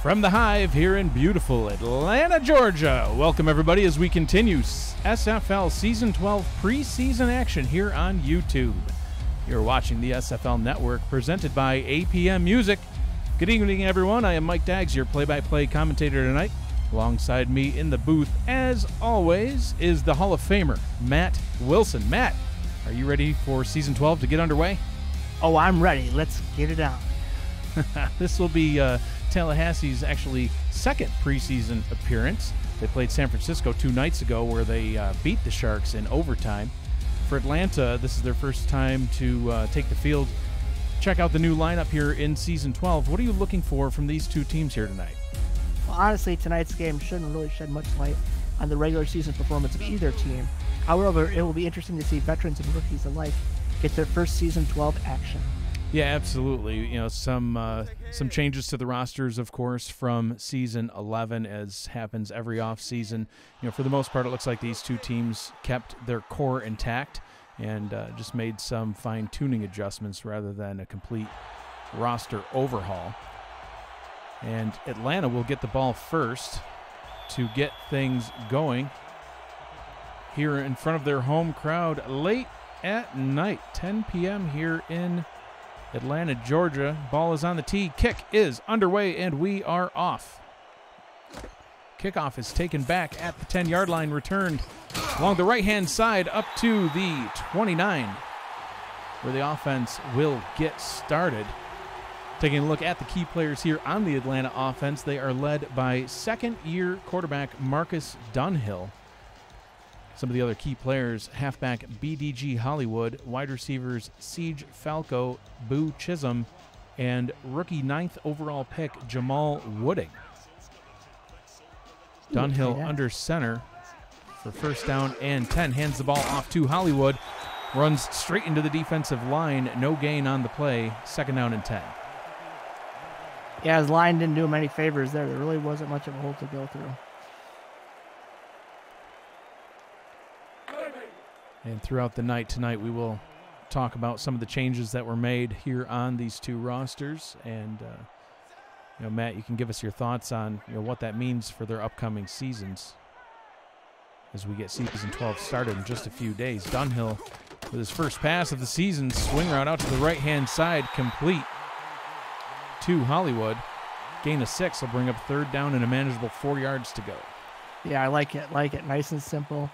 From the Hive here in beautiful Atlanta, Georgia. Welcome, everybody, as we continue SFL Season 12 preseason action here on YouTube. You're watching the SFL Network, presented by APM Music. Good evening, everyone. I am Mike Daggs, your play-by-play commentator tonight. Alongside me in the booth, as always, is the Hall of Famer, Matt Wilson. Matt, are you ready for Season 12 to get underway? Oh, I'm ready. Let's get it on. This will be Tallahassee's actually second preseason appearance. They played San Francisco 2 nights ago where they beat the Sharks in overtime. For Atlanta, this is their first time to take the field. Check out the new lineup here in Season 12. What are you looking for from these two teams here tonight? Well, honestly, tonight's game shouldn't really shed much light on the regular season performance of either team. However, it will be interesting to see veterans and rookies alike get their first Season 12 action. Yeah, absolutely. You know, some changes to the rosters, of course, from Season 11, as happens every offseason. You know, for the most part, it looks like these two teams kept their core intact and just made some fine-tuning adjustments rather than a complete roster overhaul. And Atlanta will get the ball first to get things going here in front of their home crowd late at night, 10 p.m. here in Atlanta, Georgia. Ball is on the tee. Kick is underway, and we are off. Kickoff is taken back at the 10-yard line, returned along the right-hand side up to the 29, where the offense will get started. Taking a look at the key players here on the Atlanta offense, they are led by second-year quarterback Marcus Dunhill. Some of the other key players: halfback BDG Hollywood, wide receivers Siege Falco, Boo Chisholm, and rookie 9th overall pick Jamal Wooding. Dunhill under center for first down and 10. Hands the ball off to Hollywood. Runs straight into the defensive line. No gain on the play. Second down and 10. Yeah, his line didn't do him any favors there. There really wasn't much of a hole to go through. And throughout the night tonight, we will talk about some of the changes that were made here on these two rosters. And, you know, Matt, you can give us your thoughts on, you know, what that means for their upcoming seasons as we get Season 12 started in just a few days. Dunhill with his first pass of the season, swing route out to the right-hand side, complete to Hollywood. Gain of 6 will bring up third down and a manageable 4 yards to go. Yeah, I like it. Nice and simple.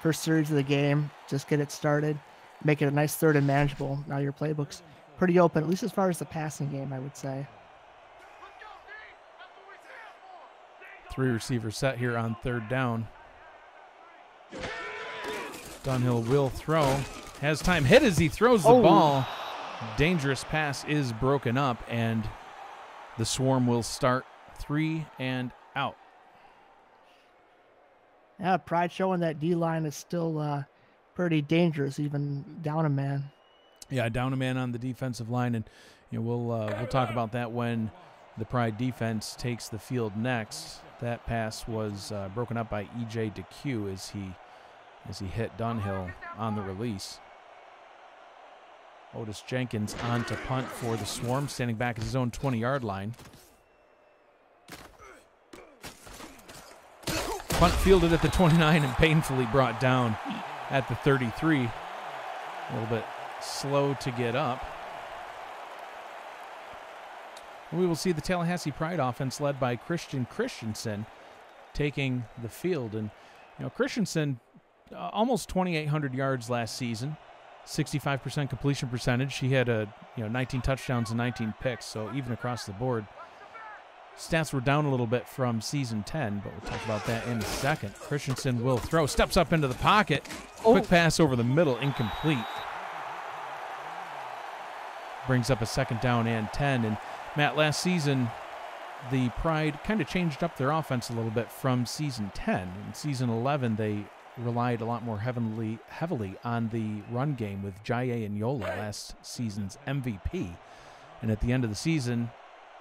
First series of the game, just get it started, make it a nice third and manageable. Now your playbook's pretty open, at least as far as the passing game, I would say. 3 receivers set here on third down. Dunhill will throw. Has time hit as he throws the ball. Dangerous pass is broken up, and the swarm will start 3 and out. Yeah, Pride showing that D-line is still pretty dangerous, even down a man. Yeah, down a man on the defensive line, and you know, we'll talk about that when the Pride defense takes the field next. That pass was broken up by E.J. DeQ as he hit Dunhill on the release. Otis Jenkins on to punt for the Swarm, standing back at his own 20-yard line. Punt fielded at the 29 and painfully brought down at the 33. A little bit slow to get up. We will see the Tallahassee Pride offense led by Christian Christensen taking the field. And, you know, Christensen, almost 2,800 yards last season, 65% completion percentage. He had 19 touchdowns and 19 picks, so even across the board. Stats were down a little bit from Season 10, but we'll talk about that in a second. Christensen will throw, steps up into the pocket. Quick pass over the middle, incomplete. Brings up a second down and 10. And Matt, last season, the Pride kind of changed up their offense a little bit from Season 10. In Season 11, they relied a lot more heavily on the run game with Jaye and Yola, last season's MVP. And at the end of the season,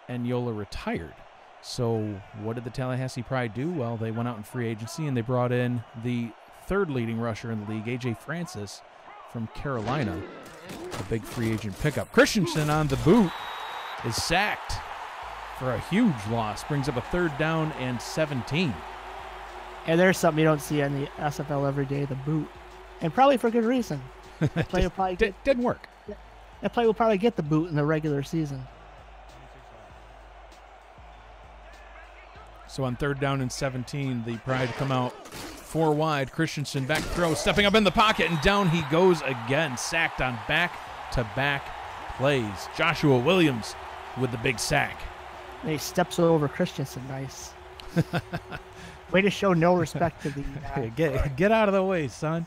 Yola retired. So what did the Tallahassee Pride do? Well, they went out in free agency and they brought in the third leading rusher in the league, A.J. Francis from Carolina, a big free agent pickup. Christensen on the boot is sacked for a huge loss. Brings up a 3rd down and 17. And there's something you don't see in the SFL every day, the boot. And probably for good reason. That play will probably didn't work. That play will probably get the boot in the regular season. So on 3rd down and 17, the Pride come out 4 wide. Christensen back throw, stepping up in the pocket, and down he goes again. Sacked on back-to-back plays. Joshua Williams with the big sack. And he steps over Christensen. Nice. Way to show no respect to the... Get out of the way, son.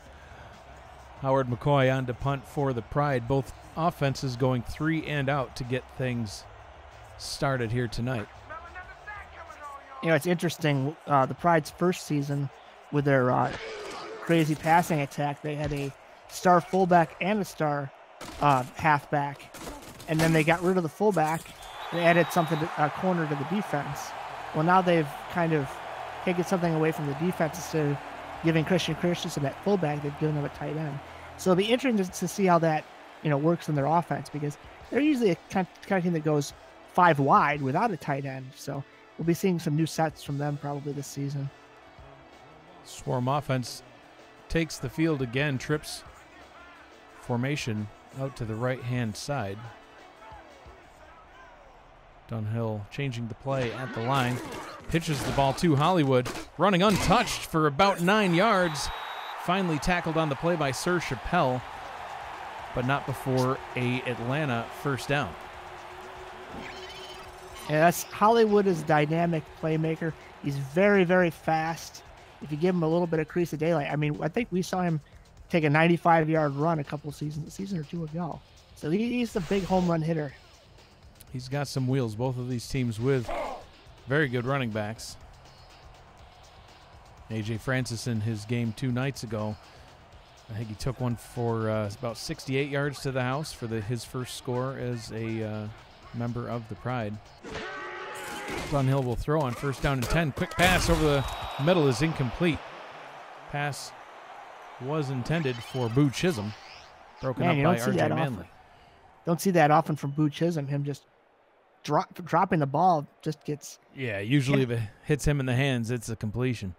Howard McCoy on to punt for the Pride. Both offenses going 3 and out to get things started here tonight. You know, it's interesting. The Pride's first season with their crazy passing attack, they had a star fullback and a star halfback. And then they got rid of the fullback. They added something, a corner to the defense. Well, now they've kind of taken something away from the defense. Instead of giving Christensen that fullback, they've given him a tight end. So it'll be interesting to see how that, you know, works in their offense, because they're usually a kind of team that goes 5 wide without a tight end. So we'll be seeing some new sets from them probably this season. Swarm offense takes the field again, trips formation out to the right-hand side. Dunhill changing the play at the line. Pitches the ball to Hollywood, running untouched for about 9 yards. Finally tackled on the play by Sir Chappelle, but not before a Atlanta first down. Yeah, that's Hollywood is a dynamic playmaker. He's very, very fast. If you give him a little bit of crease of daylight, I mean, I think we saw him take a 95-yard run a season or two ago. So he's a big home run hitter. He's got some wheels. Both of these teams with very good running backs. A.J. Francis in his game 2 nights ago, I think he took one for about 68 yards to the house for his first score as a member of the Pride. Dunhill will throw on 1st down and 10. Quick pass over the middle is incomplete. Pass was intended for Boo Chisholm. Broken up by R.J. Manley. Don't see that often from Boo Chisholm. Him just dropping the ball just gets... Yeah, usually if it hits him in the hands, it's a completion.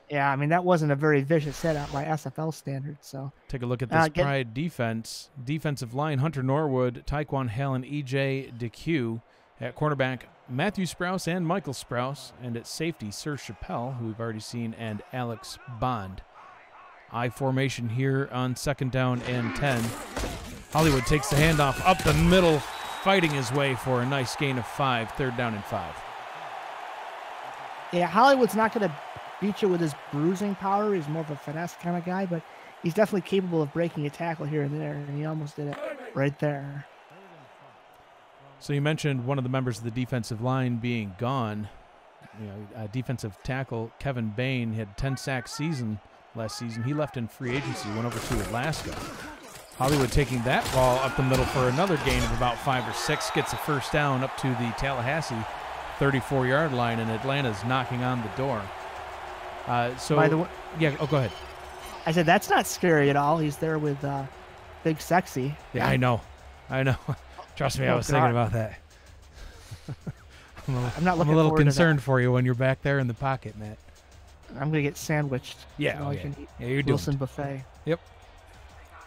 Yeah, I mean, that wasn't a very vicious setup by SFL standards. So take a look at this Pride defense. Defensive line, Hunter Norwood, Taekwon Hallen, E.J. DeQ. At cornerback, Matthew Sprouse and Michael Sprouse. And at safety, Sir Chappelle, who we've already seen, and Alex Bond. I formation here on 2nd down and 10. Hollywood takes the handoff up the middle, fighting his way for a nice gain of 5, 3rd down and 5. Yeah, Hollywood's not going to beat you with his bruising power. He's more of a finesse kind of guy, but he's definitely capable of breaking a tackle here and there, and he almost did it right there. So you mentioned one of the members of the defensive line being gone. You know, defensive tackle Kevin Bain had 10 sack season last season. He left in free agency, went over to Alaska. Hollywood taking that ball up the middle for another gain of about 5 or 6, gets a 1st down up to the Tallahassee 34-yard line, and Atlanta's knocking on the door. So, by the way, yeah, go ahead. I said that's not scary at all. He's there with Big Sexy. Yeah, I know. Trust me, I was thinking about that. I'm a little concerned for you when you're back there in the pocket, Matt. I'm going to get sandwiched. Yeah, so I can eat you're Wilson doing buffet. Yep,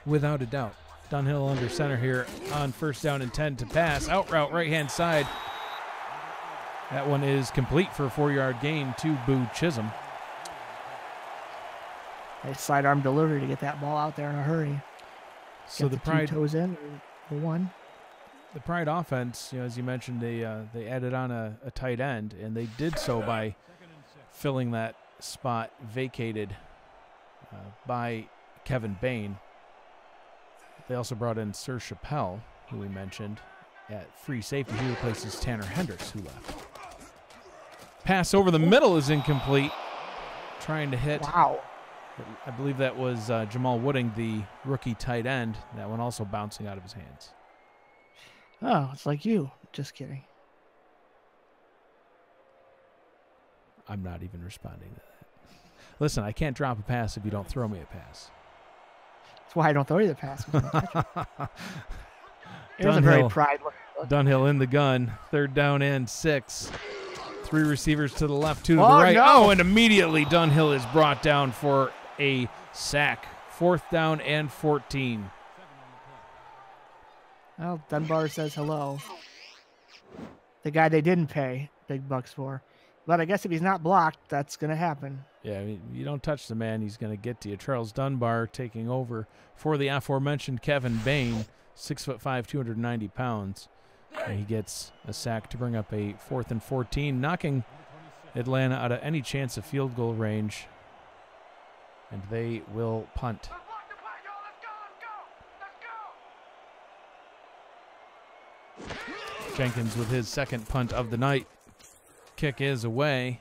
without a doubt. Dunhill under center here on 1st down and 10 to pass. Out route, right-hand side. That one is complete for a 4-yard gain to Boo Chisholm. Nice sidearm delivery to get that ball out there in a hurry. So the 2 Pride toes in, the 1. The Pride offense, you know, as you mentioned, they added on a tight end, and they did so by filling that spot vacated by Kevin Bain. They also brought in Sir Chappelle, who we mentioned, at free safety. He replaces Tanner Hendricks, who left. Pass over the middle is incomplete. Trying to hit. Wow. I believe that was Jamal Wooding, the rookie tight end. That one also bouncing out of his hands. Oh, it's like you. Just kidding. I'm not even responding to that. Listen, I can't drop a pass if you don't throw me a pass. That's why I don't throw you the pass. It was a very Pride look. Dunhill in the gun. 3rd down and 6. 3 receivers to the left, 2 to the Oh, right. no. Oh, and immediately Dunhill is brought down for a sack. 4th down and 14. Well, Dunbar says hello. The guy they didn't pay big bucks for. But I guess if he's not blocked, that's going to happen. Yeah, I mean, you don't touch the man, he's going to get to you. Charles Dunbar taking over for the aforementioned Kevin Bain, 6'5", 290 pounds. And he gets a sack to bring up a 4th and 14, knocking Atlanta out of any chance of field goal range. And they will punt. Jenkins with his 2nd punt of the night. Kick is away.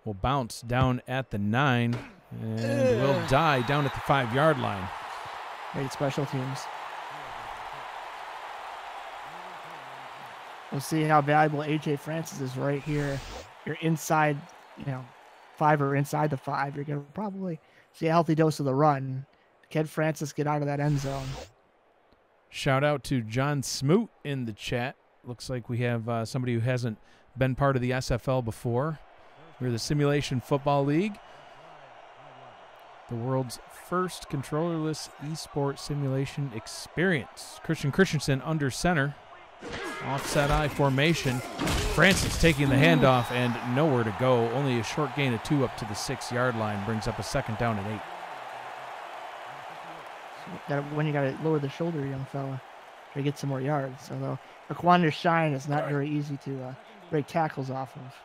Will bounce down at the 9 and will die down at the 5-yard line. Great special teams. We'll see how valuable A.J. Francis is right here. You're inside, 5 or inside the 5. You're going to probably see a healthy dose of the run. Can Francis get out of that end zone? Shout out to John Smoot in the chat. Looks like we have somebody who hasn't been part of the SFL before. We're the Simulation Football League, the world's first controllerless esports simulation experience. Christian Christensen under center, offset I formation. Francis taking the handoff and nowhere to go. Only a short gain of 2 up to the 6-yard line brings up a 2nd down and 8. When you got to lower the shoulder, young fella, to get some more yards. Although Raquan Shine is not very easy to break tackles off of.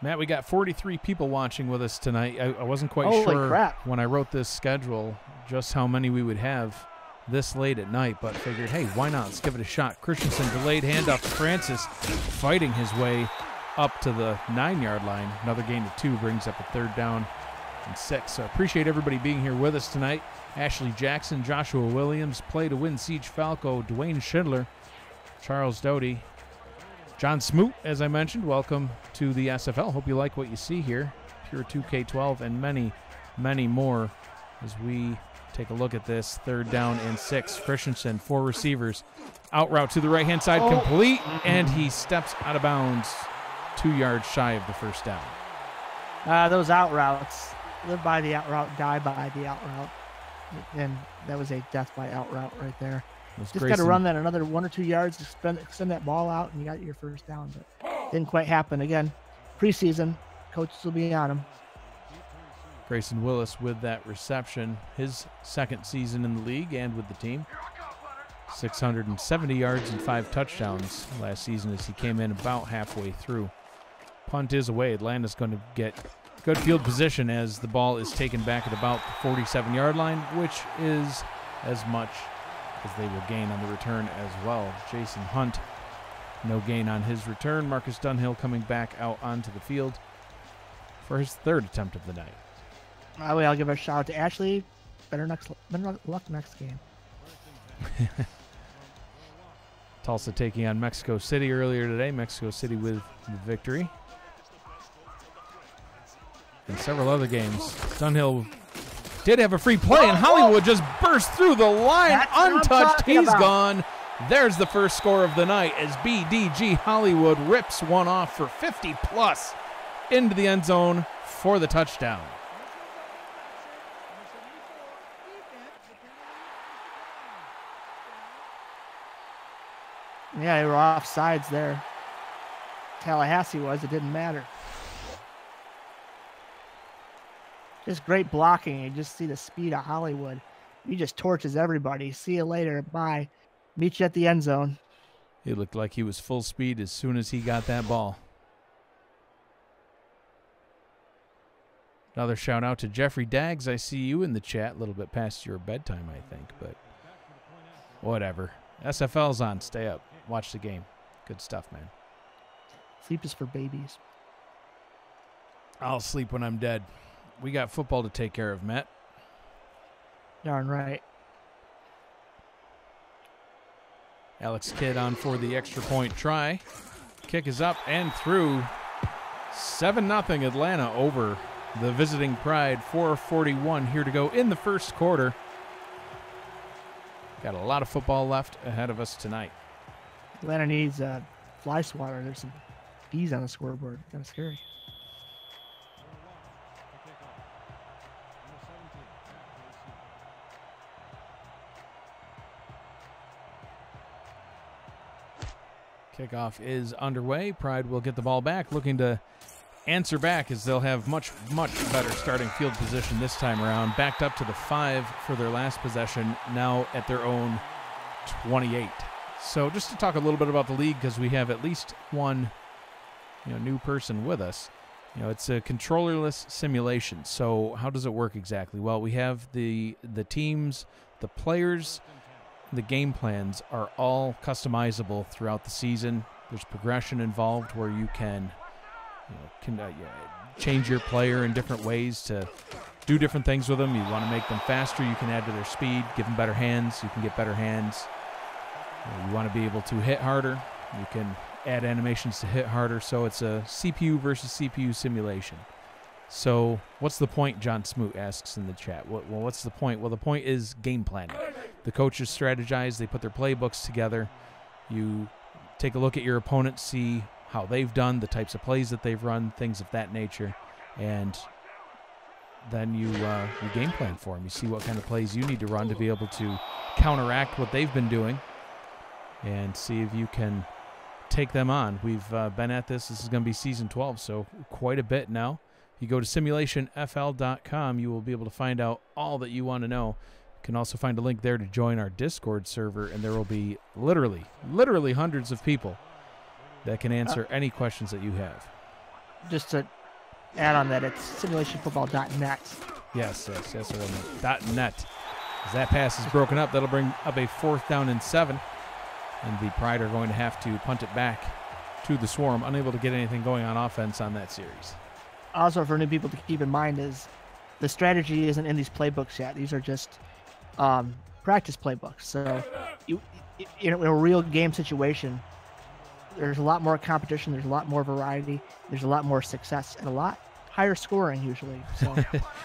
Matt, we got 43 people watching with us tonight. I wasn't quite Holy sure crap. when I wrote this schedule just how many we would have this late at night, but figured, hey, why not? Let's give it a shot. Christensen delayed handoff to Francis, fighting his way up to the 9-yard line. Another gain of 2 brings up a 3rd down and 6. So I appreciate everybody being here with us tonight. Ashley Jackson, Joshua Williams, Play to Win, Siege Falco, Dwayne Schindler, Charles Doty, John Smoot, as I mentioned. Welcome to the SFL. Hope you like what you see here. Pure 2K12 and many, many more as we take a look at this. 3rd down and 6. Christensen, 4 receivers. Out route to the right-hand side, complete, and he steps out of bounds 2 yards shy of the 1st down. Those out routes, live by the out route, die by the out route. And that was a death by out route right there. Just got to run that another 1 or 2 yards to extend that ball out, and you got your 1st down. But didn't quite happen. Again, preseason, coaches will be on him. Grayson Willis with that reception. His 2nd season in the league and with the team. 670 yards and 5 touchdowns last season as he came in about halfway through. Punt is away. Atlanta's going to get good field position as the ball is taken back at about the 47-yard line, which is as much as they will gain on the return as well. Jason Hunt, no gain on his return. Marcus Dunhill coming back out onto the field for his 3rd attempt of the night. I'll give a shout out to Ashley. Better luck next game. Tulsa taking on Mexico City earlier today. Mexico City with the victory. And several other games. Dunhill did have a free play, and Hollywood just burst through the line untouched. He's gone. There's the first score of the night as BDG Hollywood rips one off for 50-plus into the end zone for the touchdown. Yeah, they were off sides there. Tallahassee was. It didn't matter. Just great blocking. You just see the speed of Hollywood. He just torches everybody. See you later. Bye. Meet you at the end zone. He looked like he was full speed as soon as he got that ball. Another shout out to Jeffrey Daggs. I see you in the chat. A little bit past your bedtime, I think, but whatever. SFL's on. Stay up. Watch the game. Good stuff, man. Sleep is for babies. I'll sleep when I'm dead. We got football to take care of, Matt. Darn right. Alex Kidd on for the extra point try. Kick is up and through. 7-0 Atlanta over the visiting Pride. 4:41 here to go in the first quarter. Got a lot of football left ahead of us tonight. Atlanta needs fly swatter. There's some bees on the scoreboard. Kind of scary. Kickoff is underway. Pride will get the ball back, looking to answer back as they'll have much better starting field position this time around. Backed up to the 5 for their last possession, now at their own 28. So just to talk a little bit about the league, because we have at least one new person with us. It's a controllerless simulation. So how does it work exactly? Well, we have the teams, the players, the game plans are all customizable throughout the season. There's progression involved where you can change your player in different ways to do different things with them. You want to make them faster, you can add to their speed, give them better hands, you can get better hands. You want to be able to hit harder, you can add animations to hit harder. So it's a CPU versus CPU simulation. So what's the point, John Smoot asks in the chat. What's the point? Well, the point is game planning. The coaches strategize, they put their playbooks together. You take a look at your opponent, see how they've done, the types of plays that they've run, things of that nature, and then you game plan for them. You see what kind of plays you need to run to be able to counteract what they've been doing and see if you can take them on. We've been at this. This is going to be Season 12, so quite a bit now. You go to simulationfl.com, you will be able to find out all that you want to know. You can also find a link there to join our Discord server, and there will be literally hundreds of people that can answer any questions that you have. Just to add on that, it's simulationfootball.net. Yes. .net. As that pass is broken up, that'll bring up a 4th down and 7. And the Pride are going to have to punt it back to the Swarm, unable to get anything going on offense on that series. Also, for new people to keep in mind is the strategy isn't in these playbooks yet. These are just practice playbooks. So in a real game situation, there's a lot more competition, there's a lot more variety, there's a lot more success, and a lot higher scoring usually. So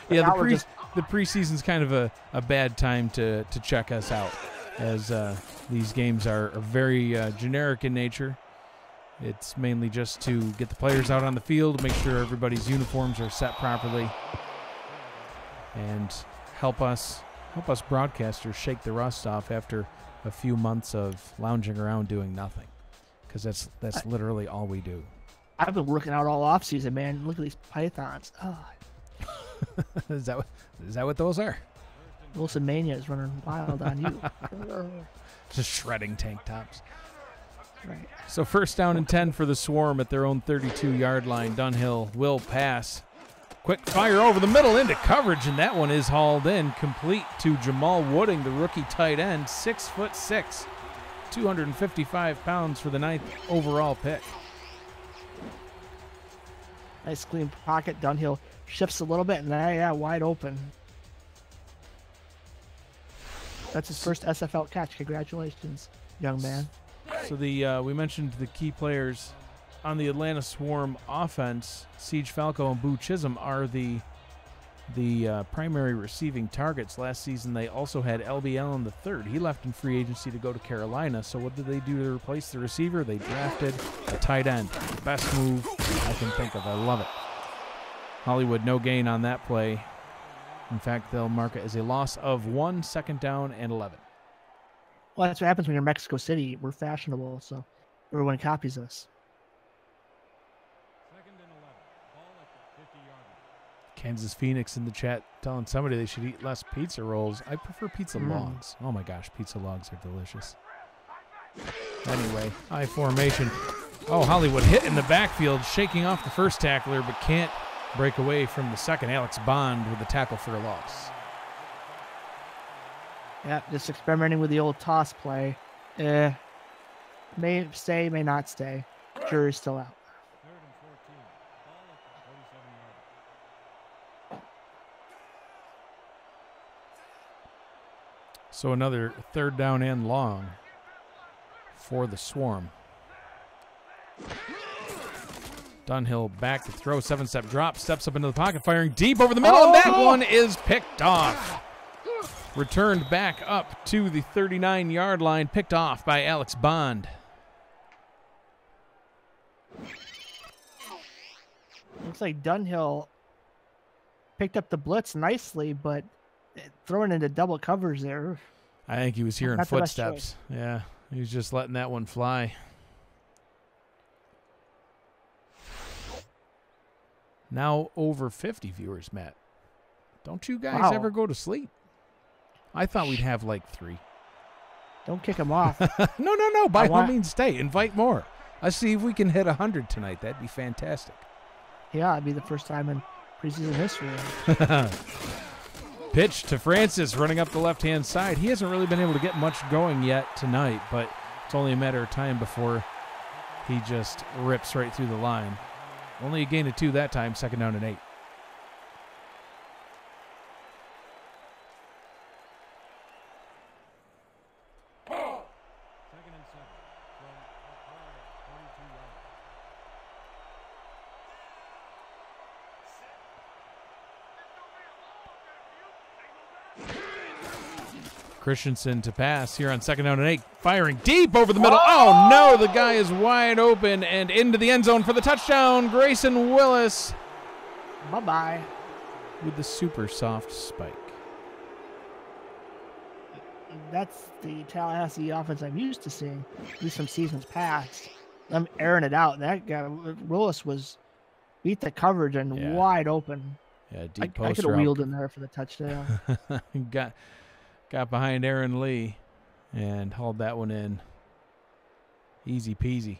yeah, the preseason's kind of a bad time to check us out, as these games are very generic in nature. It's mainly just to get the players out on the field, make sure everybody's uniforms are set properly, and help us broadcasters shake the rust off after a few months of lounging around doing nothing, because that's literally all we do. I've been working out all off season, man. Look at these pythons. Oh. Is that what those are? Wilson Mania is running wild on you. Just shredding tank tops. Right. So 1st down and 10 for the Swarm at their own 32-yard line. Dunhill will pass. Quick fire over the middle into coverage, and that one is hauled in, complete to Jamal Wooding, the rookie tight end, 6'6", 255 pounds for the 9th overall pick. Nice clean pocket. Dunhill shifts a little bit, and wide open. That's his first SFL catch. Congratulations, young man. So we mentioned the key players on the Atlanta Swarm offense. Siege Falco and Boo Chisholm are the primary receiving targets. Last season they also had LB Allen III. He left in free agency to go to Carolina. So what did they do to replace the receiver? They drafted a tight end. The best move I can think of. I love it. Hollywood, no gain on that play. In fact, they'll mark it as a loss of 1, 2nd down and 11. Well, that's what happens when you're in Mexico City. We're fashionable, so everyone copies us. 2nd and 11. Ball at the 50-yard line. Kansas Phoenix in the chat telling somebody they should eat less pizza rolls. I prefer pizza logs. Oh my gosh, pizza logs are delicious. Anyway, high formation. Oh, Hollywood hit in the backfield, shaking off the first tackler, but can't break away from the second. Alex Bond with the tackle for a loss. Yeah, just experimenting with the old toss play. May stay, may not stay. Jury's still out. 3rd and 14. Ball at the 47-yard line. So another 3rd down and long for the Swarm. Dunhill back to throw, 7-step drop, steps up into the pocket, firing deep over the middle, and that one is picked off. Returned back up to the 39-yard line, picked off by Alex Bond. Looks like Dunhill picked up the blitz nicely, but throwing into double covers there. I think he was hearing Not the best footsteps. Yeah, he was just letting that one fly. Now over 50 viewers, Matt. Don't you guys ever go to sleep? I thought we'd have like 3. Don't kick him off. No. By all means, stay. Invite more. Let's see if we can hit 100 tonight. That'd be fantastic. Yeah, it'd be the first time in preseason history. Pitch to Francis, running up the left-hand side. He hasn't really been able to get much going yet tonight, but it's only a matter of time before he just rips right through the line. Only a gain of 2 that time, 2nd down and 8. Christensen to pass here on 2nd down and 8. Firing deep over the middle. Oh, no, the guy is wide open and into the end zone for the touchdown. Grayson Willis. Bye-bye. With the super soft spike. That's the Tallahassee offense I'm used to seeing, at least from seasons past. I'm airing it out. That guy, Willis, beat the coverage and wide open. Yeah, deep I post could have wheeled in there for the touchdown. Got behind Aaron Lee and hauled that one in. Easy peasy.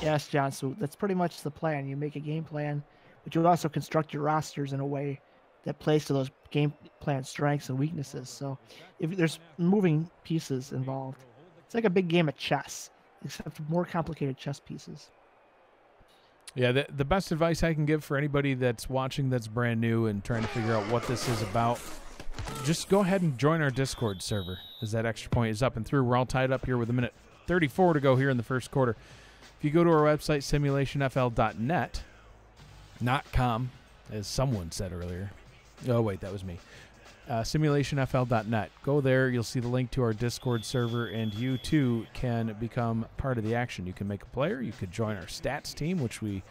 Yes, John, so that's pretty much the plan. You make a game plan, but you also construct your rosters in a way that plays to those game plan strengths and weaknesses. So if there's moving pieces involved, it's like a big game of chess, except for more complicated chess pieces. Yeah, the best advice I can give for anybody that's watching that's brand new and trying to figure out what this is about, just go ahead and join our Discord server as that extra point is up and through. We're all tied up here with 1:34 to go here in the first quarter. If you go to our website, simulationfl.net, not com, as someone said earlier. Oh, wait, that was me. Simulationfl.net. Go there. You'll see the link to our Discord server, and you, too, can become part of the action. You can make a player. You could join our stats team, which we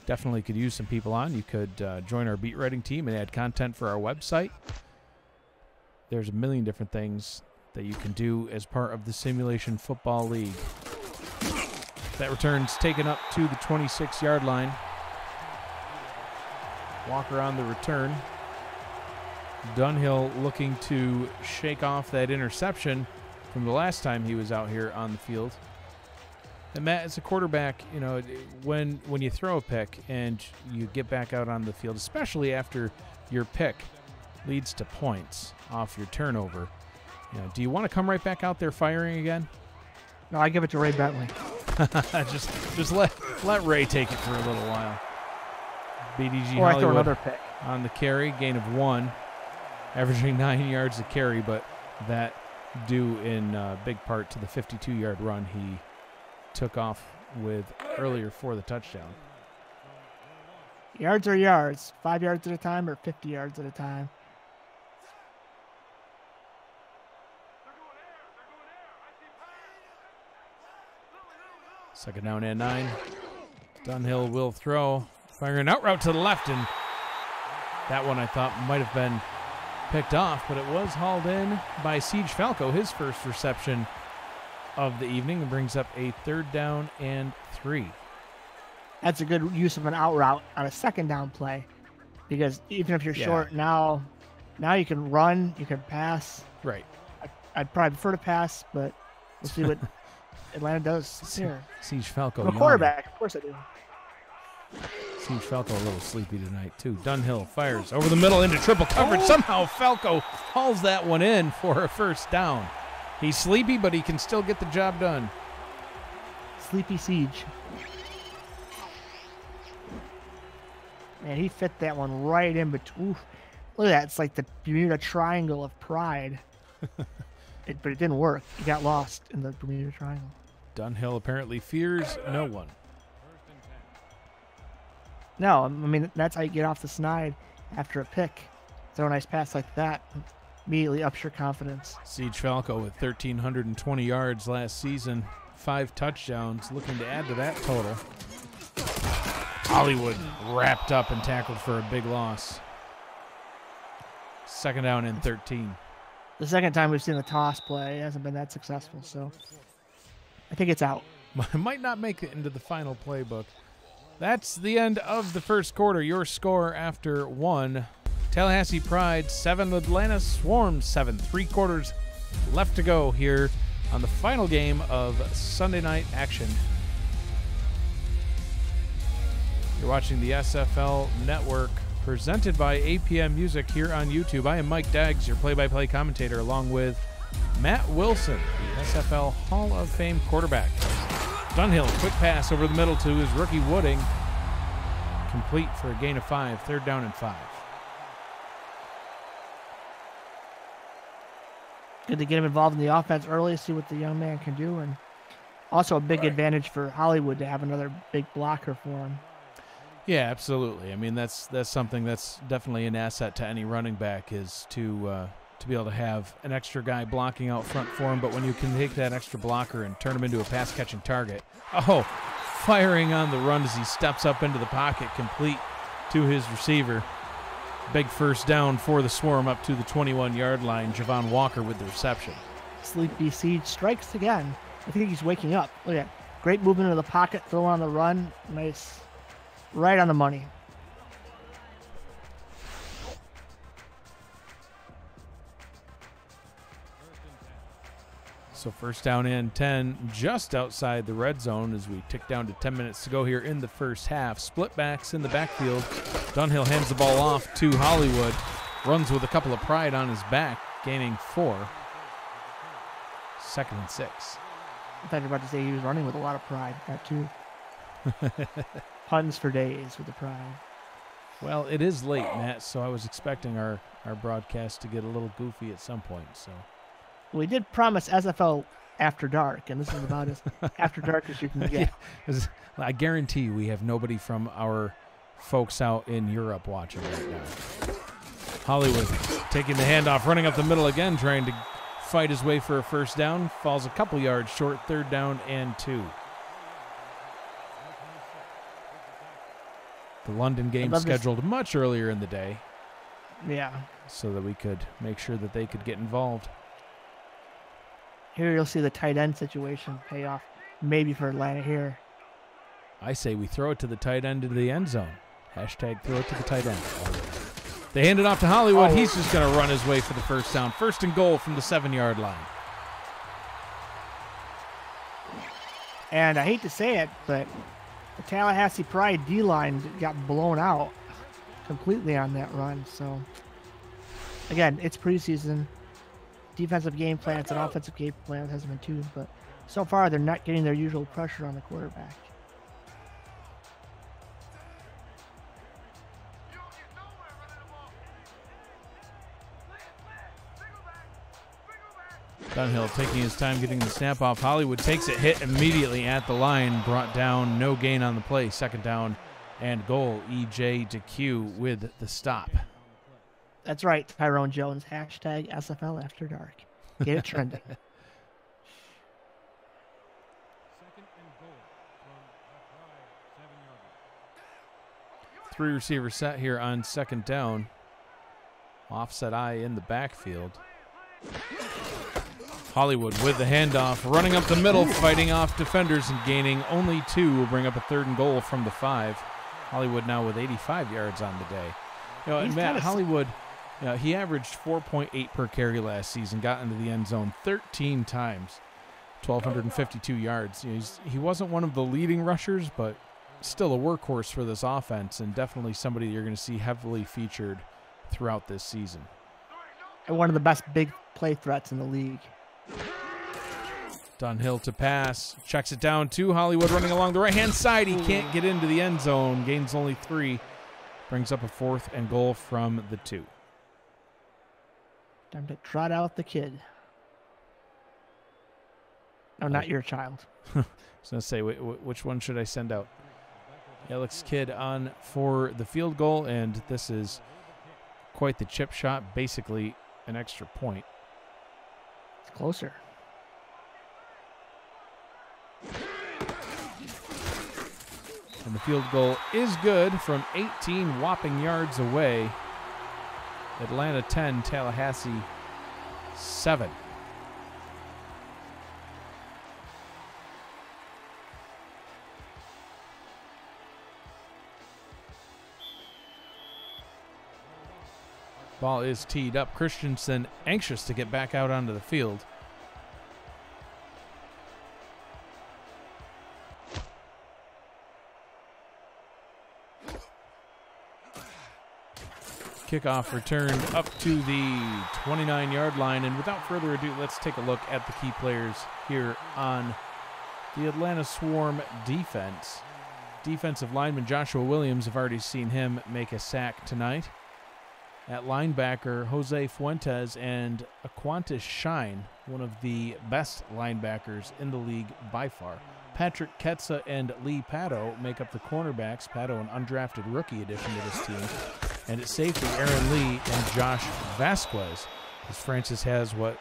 definitely could use some people on. You could join our beat writing team and add content for our website. There's a million different things that you can do as part of the Simulation Football League. That return's taken up to the 26-yard line. Walker on the return. Dunhill looking to shake off that interception from the last time he was out here on the field. And Matt, as a quarterback, you know, when you throw a pick and you get back out on the field, especially after your pick leads to points off your turnover, you know, do you want to come right back out there firing again? No, I give it to Ray Bentley. just let Ray take it for a little while. BDG Or I throw Hollywood another pick. on the carry, gain of 1. Averaging 9 yards a carry, but that due in big part to the 52-yard run he took off with earlier for the touchdown. Yards are yards. 5 yards at a time or 50 yards at a time. Second down and 9. Dunhill will throw. Firing an out route to the left, and that one I thought might have been picked off, but it was hauled in by Siege Falco, his first reception of the evening, and brings up a 3rd down and 3. That's a good use of an out route on a 2nd down play, because even if you're short now you can run, you can pass. Right. I'd probably prefer to pass, but we'll see what Atlanta does here. Siege Falco. I'm a quarterback, of course I do. Siege Falco a little sleepy tonight, too. Dunhill fires over the middle into triple coverage. Somehow Falco hauls that one in for a 1st down. He's sleepy, but he can still get the job done. Sleepy Siege. Man, he fit that one right in between. Oof. Look at that. It's like the Bermuda Triangle of pride. But it didn't work. He got lost in the Bermuda Triangle. Dunhill apparently fears no one. No, I mean, that's how you get off the snide after a pick. Throw a nice pass like that. Immediately ups your confidence. Siege Falco with 1,320 yards last season, 5 touchdowns, looking to add to that total. Hollywood wrapped up and tackled for a big loss. 2nd down and 13. The second time we've seen the toss play. It hasn't been that successful, so I think it's out. Might not make it into the final playbook. That's the end of the first quarter. Your score after 1. Tallahassee Pride 7, Atlanta Swarm 7. 3 quarters left to go here on the final game of Sunday night action. You're watching the SFL Network, presented by APM Music here on YouTube. I am Mike Deggs, your play-by-play commentator, along with Matt Wilson, the SFL Hall of Fame quarterback. Dunhill, quick pass over the middle to his rookie Wooding. Complete for a gain of 5, 3rd down and 5. Good to get him involved in the offense early, see what the young man can do, and also a big advantage for Hollywood to have another big blocker for him. Yeah, absolutely. I mean, that's something that's definitely an asset to any running back, is to be able to have an extra guy blocking out front for him. But when you can take that extra blocker and turn him into a pass-catching target, firing on the run as he steps up into the pocket, complete to his receiver. Big 1st down for the Swarm up to the 21-yard line. Javon Walker with the reception. Sleepy Siege strikes again. I think he's waking up. Look at that. Great movement in the pocket, throw on the run. Nice. Right on the money. So 1st down and 10, just outside the red zone as we tick down to 10 minutes to go here in the first half. Split backs in the backfield. Dunhill hands the ball off to Hollywood. Runs with a couple of Pride on his back, gaining 4. 2nd and 6. I thought you were about to say he was running with a lot of pride. That too. Puns for days with the Pride. Well, it is late, Matt, so I was expecting our broadcast to get a little goofy at some point. So We did promise SFL After Dark, and this is about as after dark as you can get. Yeah, I guarantee you we have nobody from our folks out in Europe watching right now. Hollywood taking the handoff, running up the middle again, trying to fight his way for a 1st down. Falls a couple yards short, 3rd down and 2. The London game scheduled much earlier in the day. Yeah. So that we could make sure that they could get involved. Here you'll see the tight end situation pay off, maybe for Atlanta here. I say we throw it to the tight end into the end zone. Hashtag throw it to the tight end. They hand it off to Hollywood. He's just going to run his way for the 1st down. 1st and goal from the 7-yard line. And I hate to say it, but the Tallahassee Pride D-line got blown out completely on that run. So, again, it's preseason. Defensive game plans and offensive game plans hasn't been tuned, but so far they're not getting their usual pressure on the quarterback. Dunhill taking his time getting the snap off. Hollywood takes it, hit immediately at the line, brought down, no gain on the play. 2nd down and goal. EJ DeQ with the stop. That's right, Tyrone Jones. Hashtag SFL After Dark. Get it trending. 2nd and goal from the Pride 7-yard line. 3 receiver set here on 2nd down. Offset eye in the backfield. Hollywood with the handoff, running up the middle, fighting off defenders and gaining only 2 will bring up a 3rd and goal from the 5. Hollywood now with 85 yards on the day. And Matt, Hollywood, he averaged 4.8 per carry last season, got into the end zone 13 times, 1,252 yards. He wasn't one of the leading rushers, but still a workhorse for this offense, and definitely somebody you're going to see heavily featured throughout this season. And one of the best big play threats in the league. Dunhill to pass, checks it down to Hollywood running along the right-hand side. He can't get into the end zone, gains only 3, brings up a 4th and goal from the 2. Time to trot out the kid. No, not your child. I was going to say, which one should I send out? Alex Kidd on for the field goal, and this is quite the chip shot, basically an extra point. It's closer. And the field goal is good from 18 whopping yards away. Atlanta 10, Tallahassee 7. Ball is teed up. Christensen anxious to get back out onto the field. Kickoff returned up to the 29-yard line. And without further ado, let's take a look at the key players here on the Atlanta Swarm defense. Defensive lineman Joshua Williams, have already seen him make a sack tonight. At linebacker, Jose Fuentes and Aquantis Shine, one of the best linebackers in the league by far. Patrick Ketsa and Lee Pato make up the cornerbacks. Pato, an undrafted rookie addition to this team. And at safety, Aaron Lee and Josh Vasquez, as Francis has what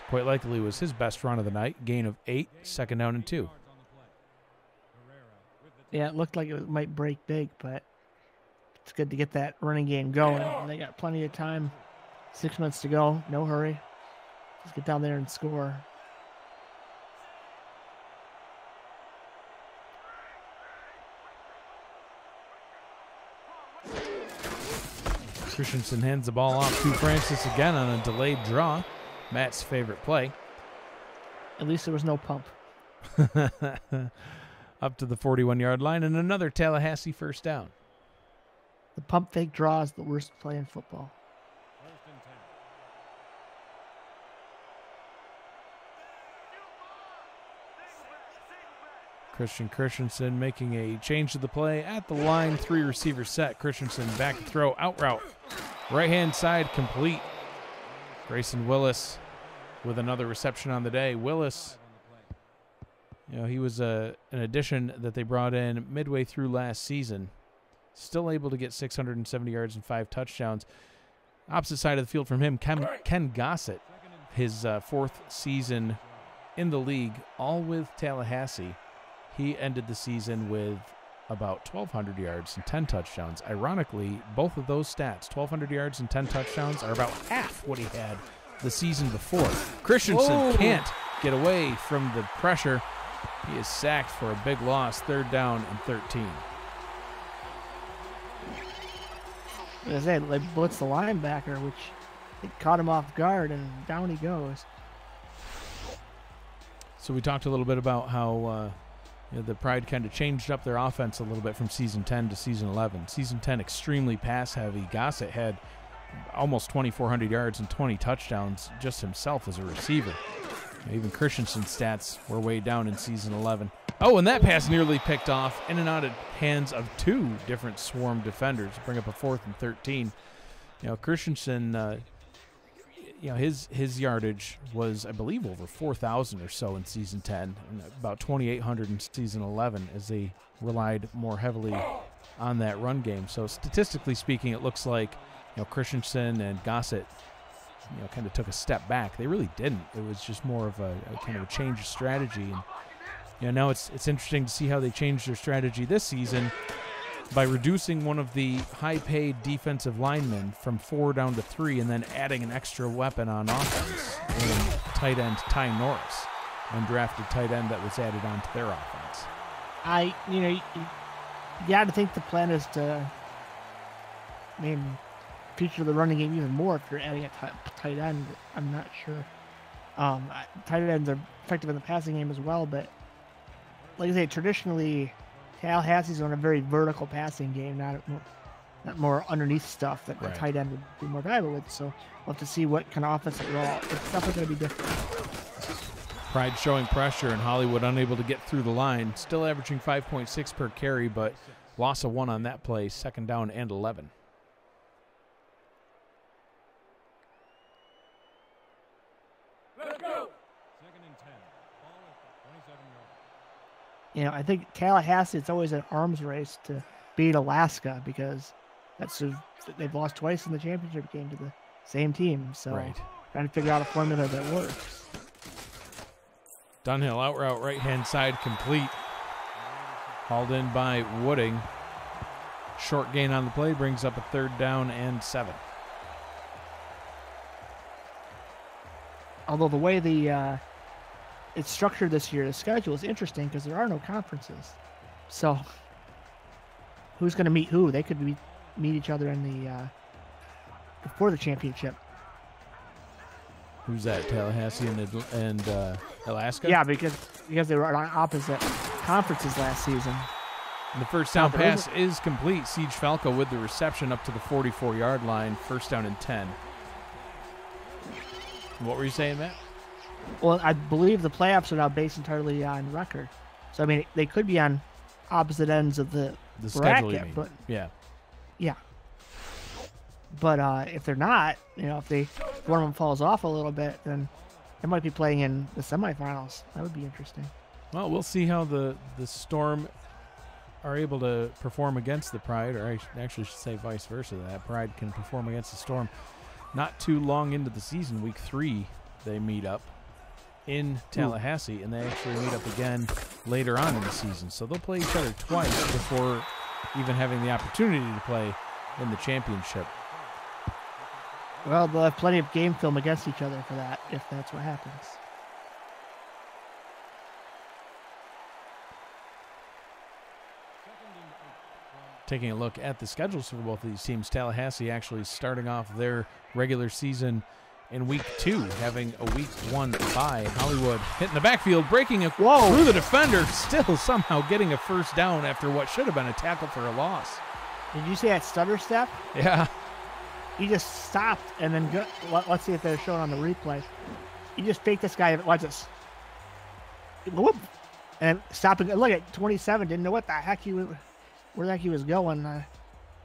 quite likely was his best run of the night. Gain of 8, second down and 2. Yeah, it looked like it might break big, but it's good to get that running game going. And they got plenty of time. 6 minutes to go. No hurry. Just get down there and score. Christensen hands the ball off to Francis again on a delayed draw. Matt's favorite play. At least there was no pump. Up to the 41-yard line and another Tallahassee first down. The pump fake draw is the worst play in football. Christensen making a change to the play at the line. 3 receiver set. Christensen back to throw. Out route. Right-hand side complete. Grayson Willis with another reception on the day. Willis, he was an addition that they brought in midway through last season. Still able to get 670 yards and 5 touchdowns. Opposite side of the field from him, Ken Gossett, his 4th season in the league, all with Tallahassee. He ended the season with about 1,200 yards and 10 touchdowns. Ironically, both of those stats, 1,200 yards and 10 touchdowns, are about half what he had the season before. Christensen can't get away from the pressure. He is sacked for a big loss, 3rd down and 13. As they blitzed the linebacker, which it caught him off guard, and down he goes. So we talked a little bit about how the Pride kind of changed up their offense a little bit from Season 10 to Season 11. Season 10, extremely pass-heavy. Gossett had almost 2,400 yards and 20 touchdowns just himself as a receiver. Even Christensen's stats were way down in Season 11. Oh, and that pass nearly picked off in and out of hands of 2 different Swarm defenders. Bring up a 4th and 13. Christensen, his yardage was, I believe, over 4,000 or so in Season 10, and about 2,800 in Season 11 as they relied more heavily on that run game. So statistically speaking, it looks like Christensen and Gossett kind of took a step back. They really didn't. It was just more of a kind of a change of strategy. And now it's interesting to see how they changed their strategy this season by reducing one of the high-paid defensive linemen from 4 down to 3, and then adding an extra weapon on offense in tight end Ty Norris, undrafted tight end that was added onto their offense. You got to think the plan is to, feature the running game even more if you're adding a tight end. I'm not sure. Tight ends are effective in the passing game as well, but like I say, traditionally, Tallahassee's on a very vertical passing game, not more underneath stuff that a tight end would be more valuable with. So we'll have to see what kind of offense it will. It's definitely going to be different. Pride showing pressure, and Hollywood unable to get through the line. Still averaging 5.6 per carry, but loss of 1 on that play. 2nd down and 11. Let's go. 2nd and 10. Ball at the 27-yard. I think Tallahassee, it's always an arms race to beat Alaska because they've lost twice in the championship game to the same team. So trying to figure out a formula that works. Dunhill out route, right-hand side complete. Hauled in by Wooding. Short gain on the play brings up a 3rd down and 7. Although the way it's structured this year, the schedule is interesting because there are no conferences. So who's going to meet who? They could meet each other in the before the championship. Who's that? Tallahassee and Alaska? Yeah, because they were on opposite conferences last season. And the first down pass is complete. Siege Falco with the reception up to the 44-yard line. 1st down and 10. What were you saying, Matt? Well, I believe the playoffs are now based entirely on record. So, I mean, they could be on opposite ends of the schedule, bracket, but yeah. But if they're not, if one of them falls off a little bit, then they might be playing in the semifinals. That would be interesting. Well, we'll see how the Storm are able to perform against the Pride, or I actually should say vice versa. That Pride can perform against the Storm. Not too long into the season, week 3, they meet up in Tallahassee, and they actually meet up again later on in the season. So they'll play each other twice before even having the opportunity to play in the championship. Well, they'll have plenty of game film against each other for that, if that's what happens. Taking a look at the schedules for both of these teams, Tallahassee actually starting off their regular season in week 2, having a week 1 bye. Hollywood hitting the backfield, breaking it through the defender, still somehow getting a 1st down after what should have been a tackle for a loss. Did you see that stutter step? Yeah. He just stopped and then let's see if they're showing on the replay. He just faked this guy. Watch this. Whoop. And stopping. Look at 27. Didn't know what the heck where the heck he was going.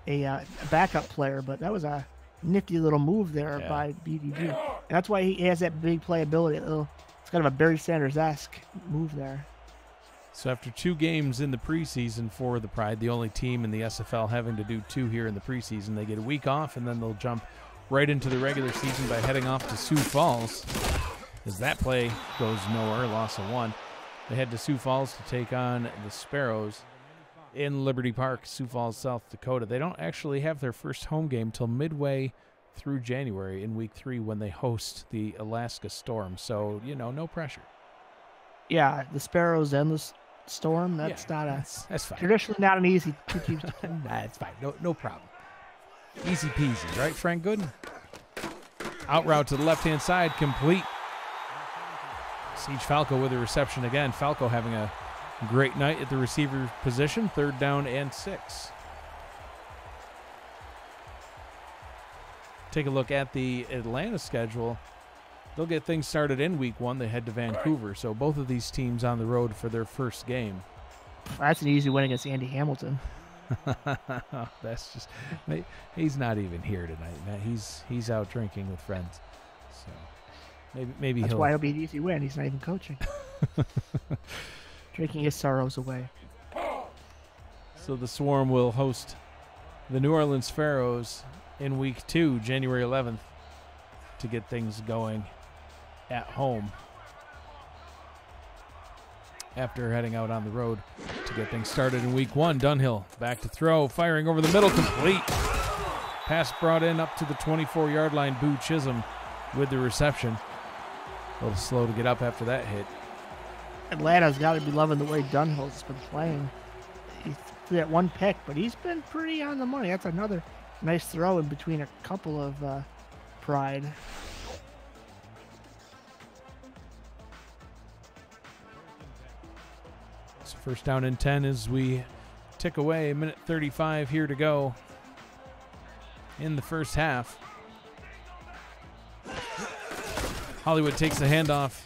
A backup player, but that was a nifty little move there by BDG. And that's why he has that big playability. It's kind of a Barry Sanders-esque move there. So after 2 games in the preseason for the Pride, the only team in the SFL having to do 2 here in the preseason, they get a week off, and then they'll jump right into the regular season by heading off to Sioux Falls. As that play goes nowhere, loss of 1. They head to Sioux Falls to take on the Sparrows in Liberty Park, Sioux Falls, South Dakota. They don't actually have their first home game till midway through January in week 3 when they host the Alaska Storm. So, no pressure. Yeah, the Sparrows and the Storm, that's that's fine. Traditionally not an easy 2 teams to play. Nah, it's fine. No problem. Easy peasy, right, Frank Gooden? Out route to the left-hand side, complete. Siege Falco with a reception again. Falco having a great night at the receiver position. 3rd down and 6. Take a look at the Atlanta schedule. They'll get things started in week 1. They head to Vancouver. So both of these teams on the road for their first game. That's an easy win against Andy Hamilton. That's just, he's not even here tonight, man. He's out drinking with friends. So maybe that's why it'll be an easy win. He's not even coaching. Drinking his sorrows away. So the Swarm will host the New Orleans Pharaohs in week 2, January 11th, to get things going at home after heading out on the road to get things started in week 1. Dunhill back to throw, firing over the middle, complete. Pass brought in up to the 24-yard line. Boo Chisholm with the reception. A little slow to get up after that hit. Atlanta's got to be loving the way Dunhill's been playing. He threw that 1 pick, but he's been pretty on the money. That's another nice throw in between a couple of Pride. So 1st down and 10 as we tick away. 1:35 here to go in the first half. Hollywood takes the handoff.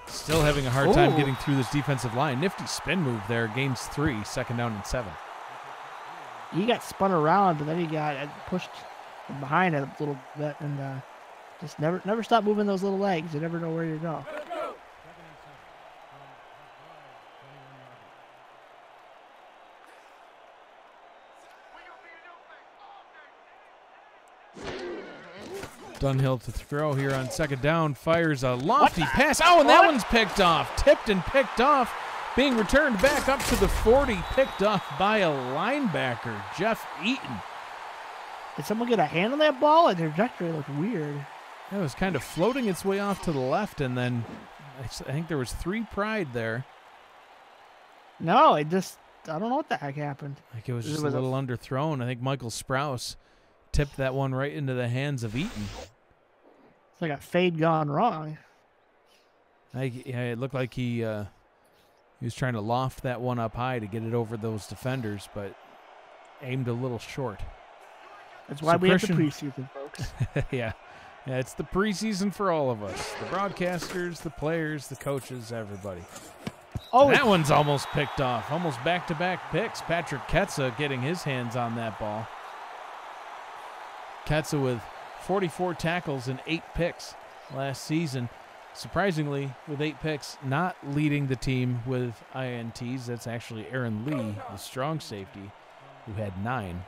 Still having a hard time getting through this defensive line. Nifty spin move there. Gains 3. 2nd down and 7. He got spun around, but then he got pushed from behind a little bit, and just never stop moving those little legs. You never know where you go. Dunhill to throw here on 2nd down. Fires a lofty pass. Oh, and that one's picked off. Tipped and picked off being returned back up to the 40, picked off by a linebacker, Jeff Eaton. Did someone get a hand on that ball? The trajectory looked weird. It was kind of floating its way off to the left, and then I think there was 3 Pride there. No, I don't know what the heck happened. Like it was just a little underthrown. I think Michael Sprouse tipped that one right into the hands of Eaton. It's like a fade gone wrong. It looked like he was trying to loft that one up high to get it over those defenders, but aimed a little short. That's why we have the preseason, folks. Yeah, it's the preseason for all of us. The broadcasters, the players, the coaches, everybody. Oh, that one's almost picked off. Almost back-to-back picks. Patrick Ketza getting his hands on that ball. Ketza with 44 tackles and 8 picks last season. Surprisingly, with 8 picks, not leading the team with INTs. That's actually Aaron Lee, the strong safety, who had 9.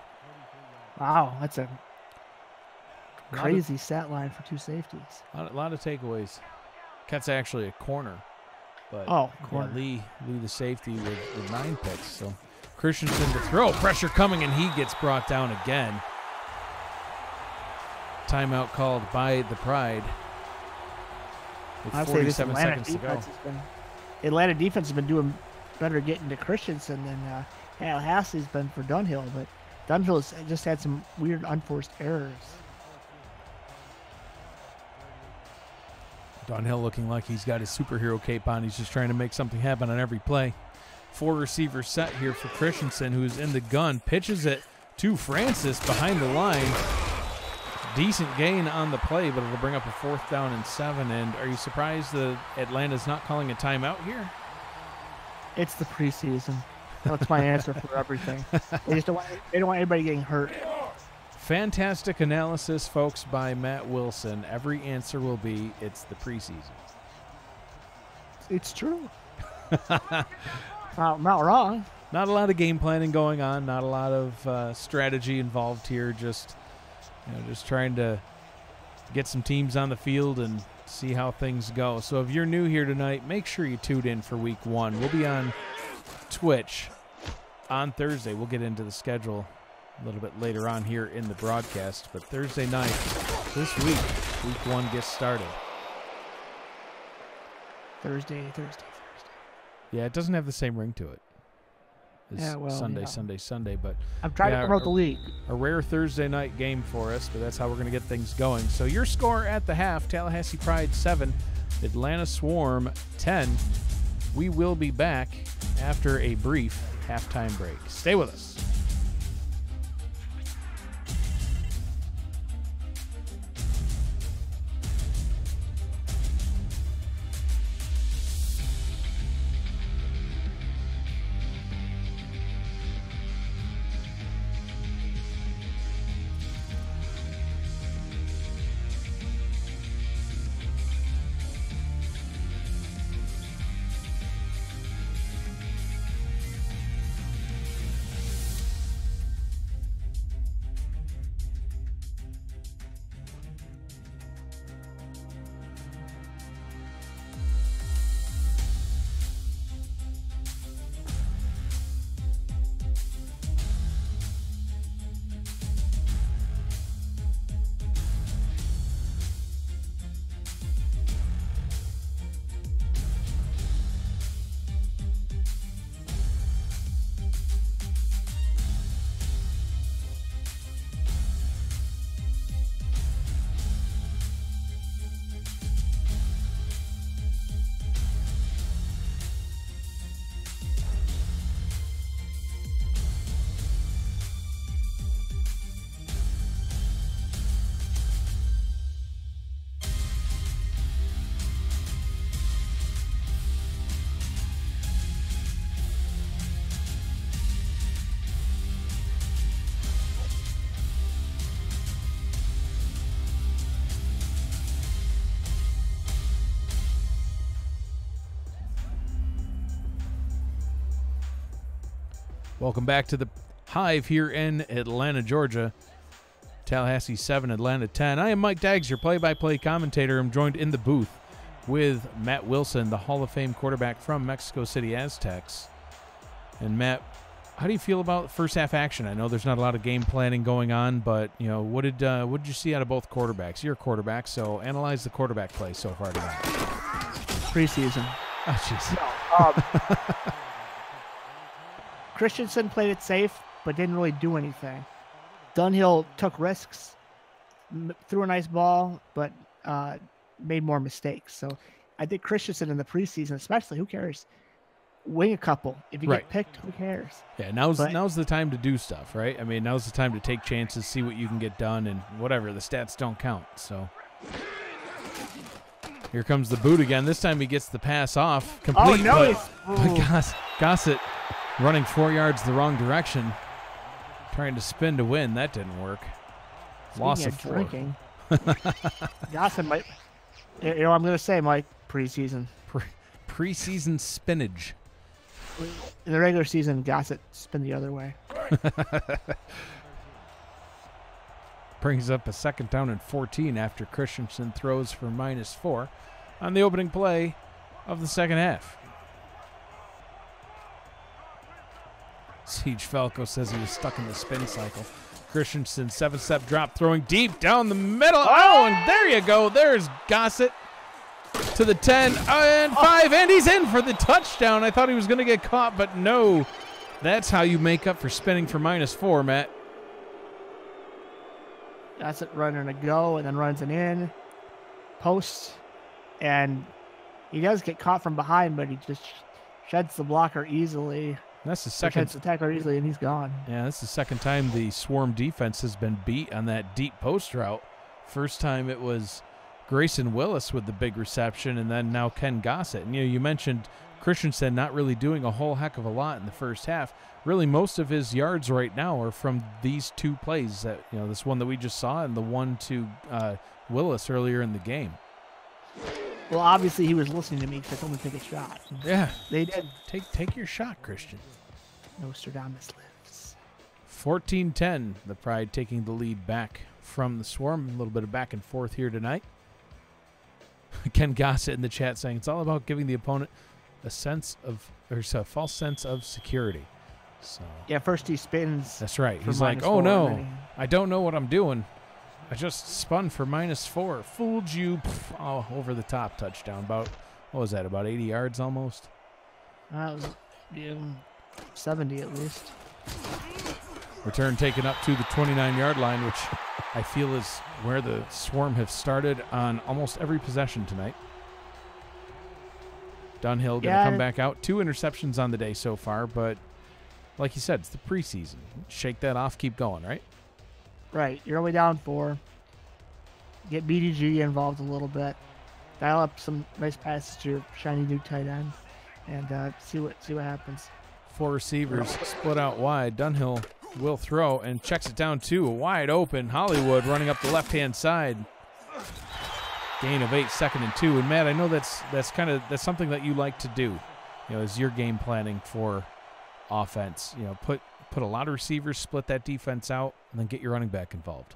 Wow, that's a crazy stat line for 2 safeties. A lot of takeaways. Ketza actually a corner. But corner. Lee the safety with 9 picks. So Christensen to throw. Pressure coming, and he gets brought down again. Timeout called by the Pride. With 47 seconds to go. Atlanta defense has been doing better getting to Christensen than Tallahassee's been for Dunhill, but Dunhill's just had some weird unforced errors. Dunhill looking like he's got his superhero cape on. He's just trying to make something happen on every play. 4 receiver set here for Christensen, who's in the gun. Pitches it to Francis behind the line. Decent gain on the play, but it'll bring up a 4th down and 7. And are you surprised that Atlanta's not calling a timeout here? It's the preseason. That's my answer for everything. They don't want anybody getting hurt. Fantastic analysis, folks, by Matt Wilson. Every answer will be, it's the preseason. It's true. Not wrong. Not a lot of game planning going on. Not a lot of strategy involved here. Just trying to get some teams on the field and see how things go. So if you're new here tonight, make sure you tune in for week 1. We'll be on Twitch on Thursday. We'll get into the schedule a little bit later on here in the broadcast. But Thursday night, this week 1 gets started. Thursday. Yeah, it doesn't have the same ring to it. Sunday, but I'm trying to promote the league. A rare Thursday night game for us, but that's how we're going to get things going. So your score at the half, Tallahassee Pride 7, Atlanta Swarm 10. We will be back after a brief halftime break. Stay with us. Welcome back to the Hive here in Atlanta, Georgia. Tallahassee 7, Atlanta 10. I am Mike Daggs, your play-by-play commentator. I'm joined in the booth with Matt Wilson, the Hall of Fame quarterback from Mexico City Aztecs. And Matt, how do you feel about first half action? I know there's not a lot of game planning going on, but what did you see out of both quarterbacks? You're a quarterback, so analyze the quarterback play so far tonight. Preseason. Oh, jeez. No, Christensen played it safe, but didn't really do anything. Dunhill took risks, threw a nice ball, but made more mistakes. So I think Christensen in the preseason, especially, who cares? Wing a couple. If you get picked, who cares? Yeah, now's the time to do stuff, right? I mean, now's the time to take chances, see what you can get done, and whatever. The stats don't count. So here comes the boot again. This time he gets the pass off. Complete, but Gossett running 4 yards the wrong direction. Trying to spin to win. That didn't work. Loss of 4. Drinking. Gossett might, I'm going to say, Mike, preseason. Preseason spinach. In the regular season, Gossett spin the other way. Brings up a 2nd down and 14 after Christensen throws for -4 on the opening play of the second half. Siege Falco says he was stuck in the spin cycle. Christensen, 7-step drop, throwing deep down the middle. Oh, and there you go. There's Gossett to the 10 and 5, and he's in for the touchdown. I thought he was going to get caught, but no. That's how you make up for spinning for -4, Matt. Gossett running a go and then runs an in. Post. And he does get caught from behind, but he just sheds the blocker easily. That's the second. Sheds the tackler easily, and he's gone. Yeah, that's the second time the Swarm defense has been beat on that deep post route. First time it was Grayson Willis with the big reception, and then now Ken Gossett. And you mentioned Christensen not really doing a whole heck of a lot in the first half. Really, most of his yards right now are from these 2 plays. That this one that we just saw, and the one to Willis earlier in the game. Well, obviously he was listening to me because I told him to take a shot. Yeah, they did. Take your shot, Christian. Nostradamus lives. 14-10, the Pride taking the lead back from the Swarm. A little bit of back and forth here tonight. Ken Gossett in the chat saying it's all about giving the opponent a false sense of security. So yeah, first he spins. That's right. He's like, oh no, I don't know what I'm doing. I just spun for -4. Fooled you. Oh, over the top touchdown. About, what was that, about 80 yards almost? It was 70 at least. Return taken up to the 29-yard line, which I feel is where the Swarm have started on almost every possession tonight. Dunhill going to come back out. 2 interceptions on the day so far, but like you said, it's the preseason. Shake that off, keep going, right? Right. You're only down 4. Get BDG involved a little bit. Dial up some nice passes to your shiny new tight end, and see what happens. 4 receivers split out wide. Dunhill will throw and checks it down to a wide open Hollywood running up the left-hand side. Gain of 8, 2nd and 2. And Matt, I know that's something that you like to do, as your game planning for offense. Put a lot of receivers, split that defense out, and then get your running back involved.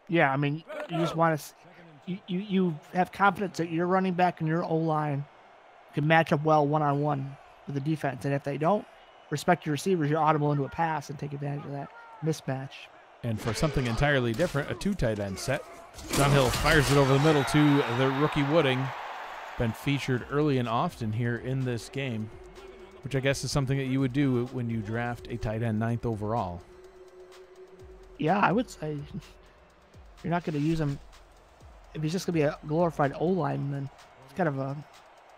Yeah, I mean, you just want to you have confidence that your running back and your O-line can match up well one-on-one with the defense, and if they don't, respect your receivers, you're audible into a pass and take advantage of that mismatch. And for something entirely different, a 2 tight end set. Dunhill fires it over the middle to the rookie Wooding. Been featured early and often here in this game, which I guess is something that you would do when you draft a tight end 9th overall. Yeah, I would say you're not going to use him. If he's just going to be a glorified O-line, then it's kind of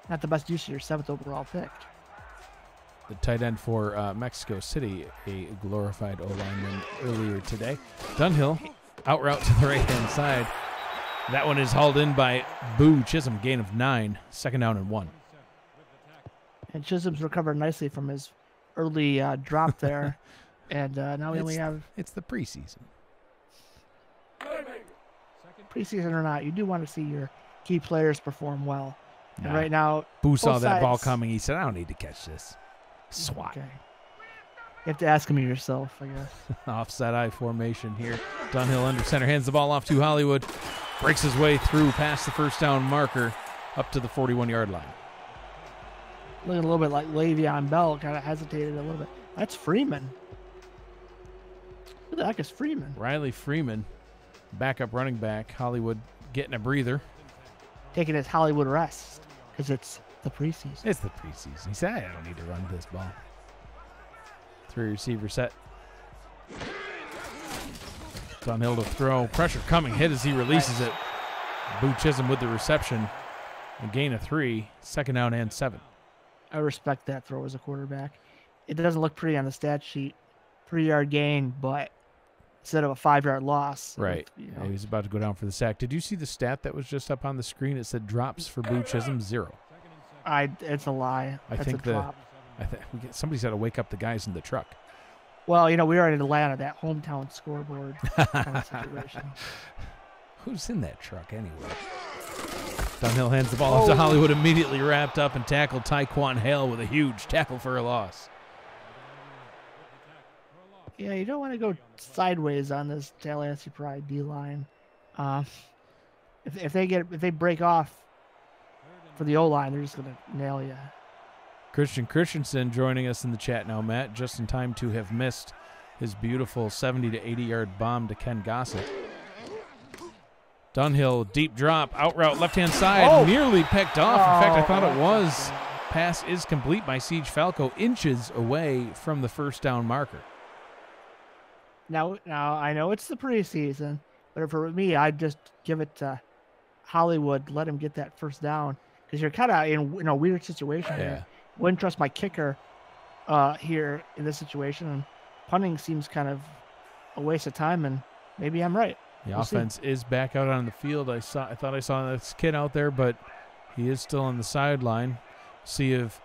not the best use of your 7th overall pick. The tight end for Mexico City, a glorified O-lineman earlier today. Dunhill, out route to the right-hand side. That one is hauled in by Boo Chisholm, gain of 9, 2nd down and 1. And Chisholm's recovered nicely from his early drop there. And now we only have... It's the preseason. Preseason or not, you do want to see your key players perform well. Nah. And right now... Boo saw that ball coming. He said, I don't need to catch this. Swat. Okay. You have to ask him yourself, I guess. Offset eye formation here. Dunhill under center, hands the ball off to Hollywood. Breaks his way through past the first down marker. up to the 41-yard line. Looking a little bit like Le'Veon Bell, kind of hesitated a little bit. That's Freeman. Who the heck is Freeman? Riley Freeman, backup running back. Hollywood getting a breather. Taking his Hollywood rest because it's the preseason. It's the preseason. He said, I don't need to run this ball. 3 receiver set. Dunhill to throw. Pressure coming. Hit as he releases it. Boo Chisholm with the reception. A gain of 3. 2nd down and 7. I respect that throw as a quarterback. It doesn't look pretty on the stat sheet. 3-yard gain, but instead of a 5-yard loss. Right. Yeah, he was about to go down for the sack. Did you see the stat that was just up on the screen? It said drops for Boo Chisholm, 0. It's a lie. That's a drop. Somebody's got to wake up the guys in the truck. Well, we are in Atlanta, that hometown scoreboard kind of situation. Who's in that truck anyway? Dunhill hands the ball off to Hollywood, immediately wrapped up and tackled Tyquan Hale with a huge tackle for a loss. Yeah, you don't want to go sideways on this Tallahassee Pride D-line. If they break off for the O-line, they're just going to nail you. Christian Christensen joining us in the chat now, Matt, just in time to have missed his beautiful 70 to 80-yard bomb to Ken Gossett. Dunhill, deep drop, out route, left-hand side, nearly picked off. In fact, I thought it was. Pass is complete by Siege Falco, inches away from the first down marker. Now I know it's the preseason, but for me, I'd just give it to Hollywood, let him get that first down, because you're kind of in a weird situation here. Wouldn't trust my kicker here in this situation, and punting seems kind of a waste of time, and maybe I'm right. The offense is back out on the field. I thought I saw this kid out there, but he is still on the sideline. See if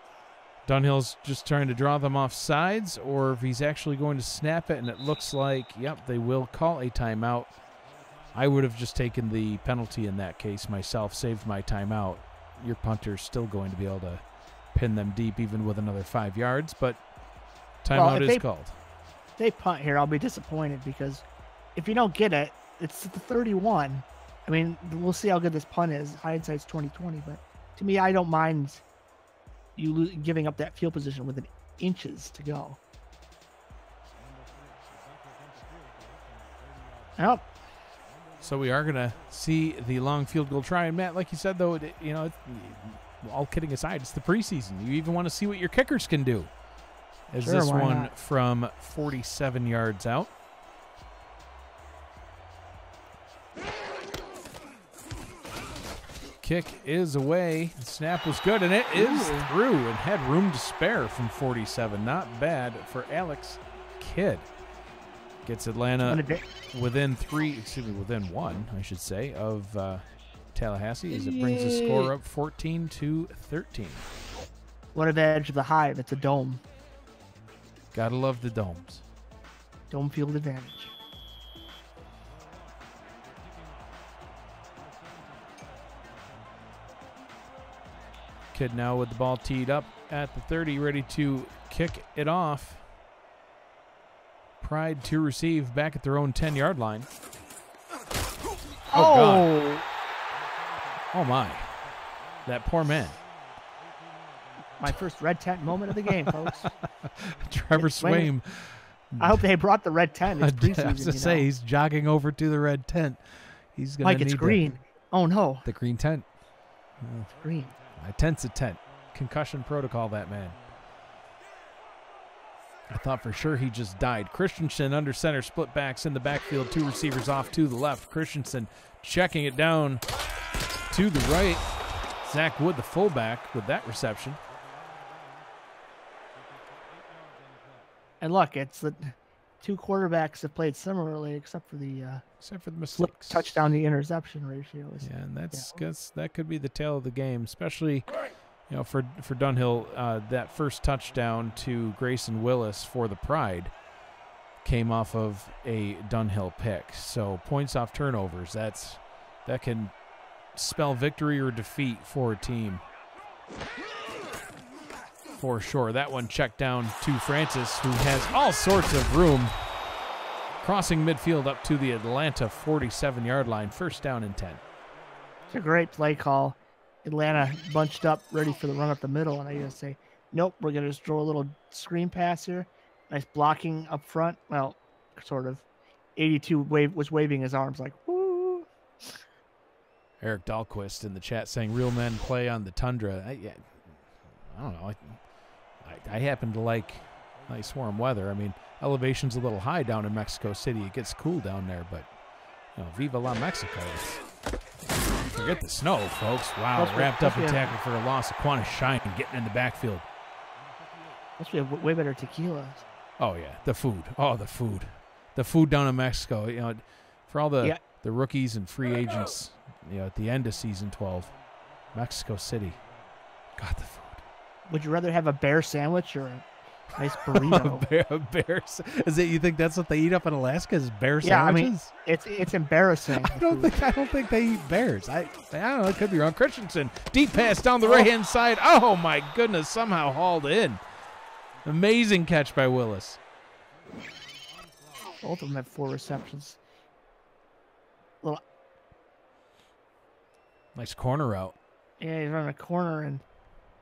Dunhill's just trying to draw them off sides, or if he's actually going to snap it, and it looks like, yep, they will call a timeout. I would have just taken the penalty in that case myself, saved my timeout. Your punter's still going to be able to pin them deep even with another 5 yards, but timeout is called. If they punt here, I'll be disappointed, because if you don't get it, it's the 31. I mean, we'll see how good this punt is. Hindsight's 20/20, but to me, I don't mind you giving up that field position with inches to go. Yep. So we are going to see the long field goal try. And Matt, like you said, though, all kidding aside, it's the preseason. You even want to see what your kickers can do. As this one from 47 yards out. Kick is away. The snap was good, and it is through and had room to spare from 47. Not bad for Alex Kidd. Gets Atlanta within one, I should say, of Tallahassee, as it brings the score up 14-13. One advantage of the Hive, it's a dome. Gotta love the domes. Dome field advantage. Kidd now with the ball teed up at the 30, ready to kick it off. Pride to receive back at their own 10-yard line. God. Oh, my. That poor man. My first red tent moment of the game, folks. Trevor Swaim. I hope they brought the red tent. It's preseason, I was to say, he's jogging over to the red tent. He's going to need it's green. Oh, no. The green tent. It's green. My tent's a tent. Concussion protocol, that man. I thought for sure he just died. Christensen under center, split backs in the backfield. 2 receivers off to the left. Christensen checking it down to the right. Zach Wood, the fullback, with that reception. And look, it's the 2 quarterbacks have played similarly, except for the mistakes. Touchdown to interception ratios. Yeah, and that could be the tale of the game, especially for Dunhill. That first touchdown to Grayson Willis for the Pride came off of a Dunhill pick. So points off turnovers, that can spell victory or defeat for a team. For sure. That one checked down to Francis, who has all sorts of room. Crossing midfield up to the Atlanta 47-yard line. First down and 10. It's a great play call. Atlanta bunched up, ready for the run up the middle, and I just say, nope, we're gonna just throw a little screen pass here. Nice blocking up front. Well, sort of. 82 was waving his arms like, woo. Eric Dahlquist in the chat saying real men play on the tundra. I don't know. I happen to like nice warm weather. I mean, elevation's a little high down in Mexico City. It gets cool down there, but Viva la Mexico. Forget the snow, folks. Wow, wrapped up and tackled for a loss. Aquana Shine getting in the backfield. Must be way better tequilas. Oh, yeah, the food. Oh, the food. The food down in Mexico. For all the rookies and free agents, at the end of season 12, Mexico City. God, the food. Would you rather have a bear sandwich or a nice burrito? a bear. Is it? You think that's what they eat up in Alaska? Is bear sandwiches? Yeah, I mean, it's embarrassing. I don't think they eat bears. I don't know. I could be wrong. Christensen, deep pass down the right hand side. Oh my goodness! Somehow hauled in. Amazing catch by Willis. Both of them have 4 receptions. Nice corner route. Yeah, he's running a corner and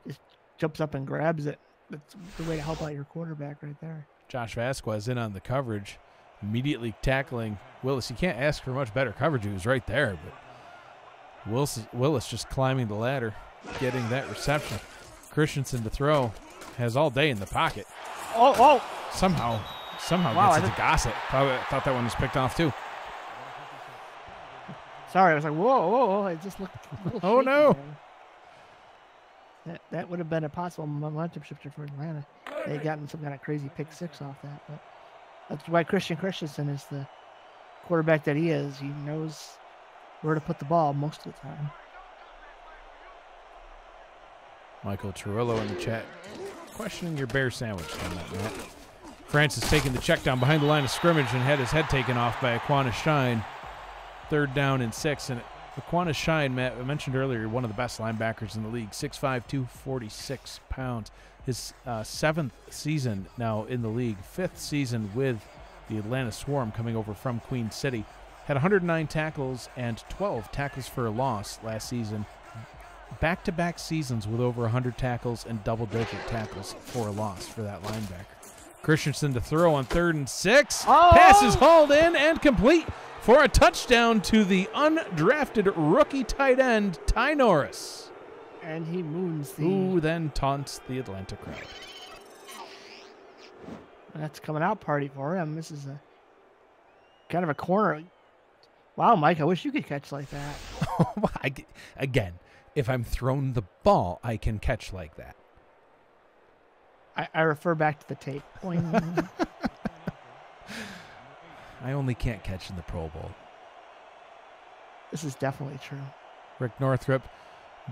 just jumps up and grabs it. That's the way to help out your quarterback right there. Josh Vasquez in on the coverage, immediately tackling Willis. You can't ask for much better coverage. He was right there, but Willis just climbing the ladder, getting that reception. Christensen to throw, has all day in the pocket. Oh! Somehow wow, gets it to Gossett. Probably thought that one was picked off too. Sorry, I was like, whoa. It just looked a little Oh, shaky no. there. That would have been a possible momentum shifter for Atlanta. They had gotten some kind of crazy pick 6 off that. But that's why Christensen is the quarterback that he is. He knows where to put the ball most of the time. Michael Trujillo in the chat questioning your bear sandwich comment, Matt. Francis taking the check down behind the line of scrimmage and had his head taken off by Aquana Shine. 3rd down and 6. And Aquana Shine, Matt, I mentioned earlier, one of the best linebackers in the league, 6'5", 246 pounds. His 7th season now in the league, 5th season with the Atlanta Swarm coming over from Queen City. Had 109 tackles and 12 tackles for a loss last season. Back-to-back seasons with over 100 tackles and double-digit tackles for a loss for that linebacker. Christensen to throw on 3rd and 6. Oh! Pass is hauled in and complete for a touchdown to the undrafted rookie tight end, Ty Norris. And he moons the... Who then taunts the Atlanta crowd. That's a coming out party for him. This is a kind of a corner. Wow, Mike, I wish you could catch like that. Again, if I'm thrown the ball, I can catch like that. I refer back to the tape. I only can't catch in the Pro Bowl. This is definitely true. Rick Northrup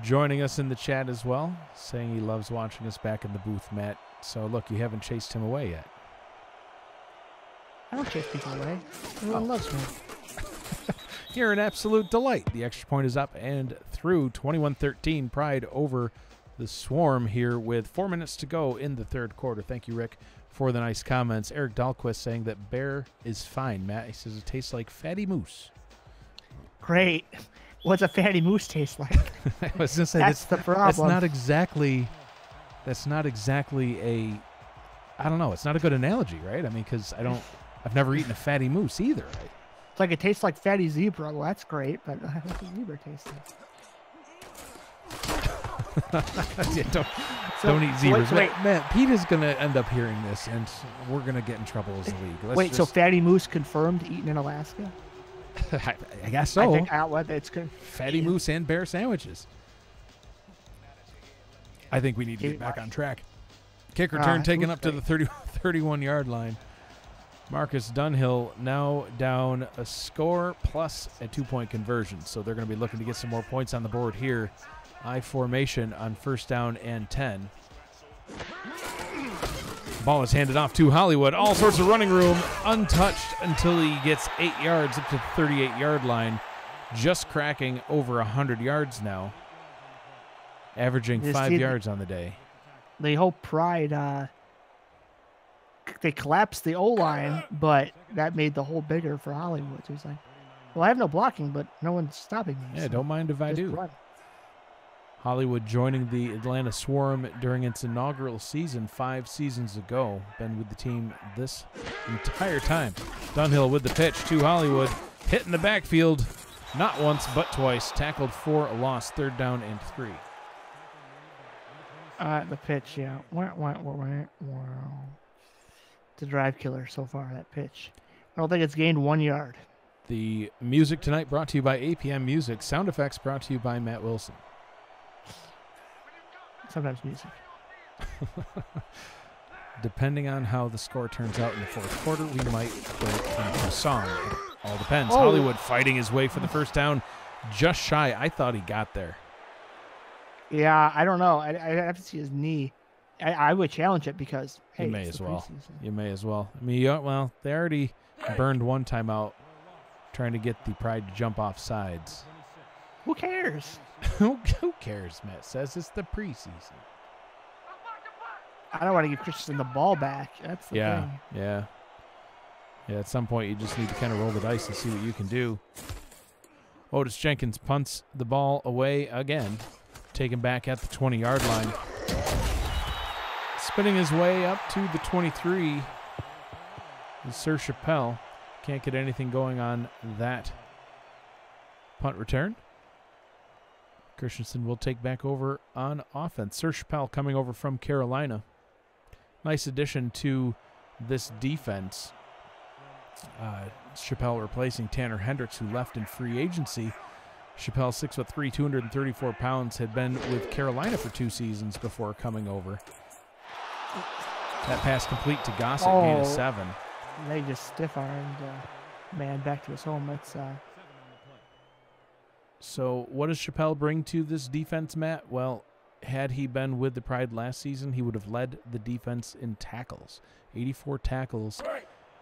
joining us in the chat as well, saying he loves watching us back in the booth, Matt. So, look, you haven't chased him away yet. I don't chase people away. Everyone loves me. You're an absolute delight. The extra point is up and through. 21-13 Pride over the Swarm here with 4 minutes to go in the 3rd quarter. Thank you, Rick, for the nice comments. Eric Dahlquist saying that bear is fine, Matt. He says it tastes like fatty moose. Great. What's a fatty moose taste like? I was going to say that's the problem. That's not exactly a, I don't know. It's not a good analogy, right? I mean, because I've never eaten a fatty moose either. Right? It's like it tastes like fatty zebra. Well, that's great, but what's a zebra taste like? Yeah, don't eat zebras. Wait. Matt, Pete is going to end up hearing this, and we're going to get in trouble as a league. So fatty moose confirmed eaten in Alaska? I guess so. I think it's good. Fatty moose and bear sandwiches. I think we need to get back on track. Kick return taken up to the 31-yard line. Marcus Dunhill now down a score plus a 2-point conversion. So they're going to be looking to get some more points on the board here. I formation on 1st down and 10. Ball is handed off to Hollywood. All sorts of running room, untouched until he gets 8 yards up to the 38-yard line. Just cracking over 100 yards now. Averaging 5 yards on the day. They hope Pride, they collapsed the O-line, but that made the hole bigger for Hollywood. So he's like, well, I have no blocking, but no one's stopping me. Yeah, so don't mind if I do. Run. Hollywood joining the Atlanta Swarm during its inaugural season 5 seasons ago. Been with the team this entire time. Dunhill with the pitch to Hollywood. Hitting the backfield, not once but twice. Tackled for a loss, 3rd down and 3. The pitch, yeah. It's a drive killer so far, that pitch. I don't think it's gained 1 yard. The music tonight brought to you by APM Music. Sound effects brought to you by Matt Wilson. Sometimes music. Depending on how the score turns out in the 4th quarter, we might break into a song. It all depends. Oh. Hollywood fighting his way for the first down. Just shy. I thought he got there. Yeah, I don't know. I have to see his knee. I would challenge it because, hey, You may it's as the well. preseason. You may as well. I mean, well, they already burned one timeout trying to get the Pride to jump off sides. Who cares? Who cares, Matt says. It's the preseason. I don't want to give Christensen the ball back. That's the thing. Yeah. At some point, you just need to kind of roll the dice and see what you can do. Otis Jenkins punts the ball away again. Taken back at the 20-yard line. Spinning his way up to the 23 is Sir Chappelle. Can't get anything going on that punt return. Christensen will take back over on offense. Sir Chappelle coming over from Carolina. Nice addition to this defense. Chappelle replacing Tanner Hendricks, who left in free agency. Chappelle, 6'3", 234 pounds, had been with Carolina for 2 seasons before coming over. That pass complete to Gossett, gain of 7. They just stiff-armed man back to his home. That's So what does Chappelle bring to this defense, Matt? Well, had he been with the Pride last season, he would have led the defense in tackles. 84 tackles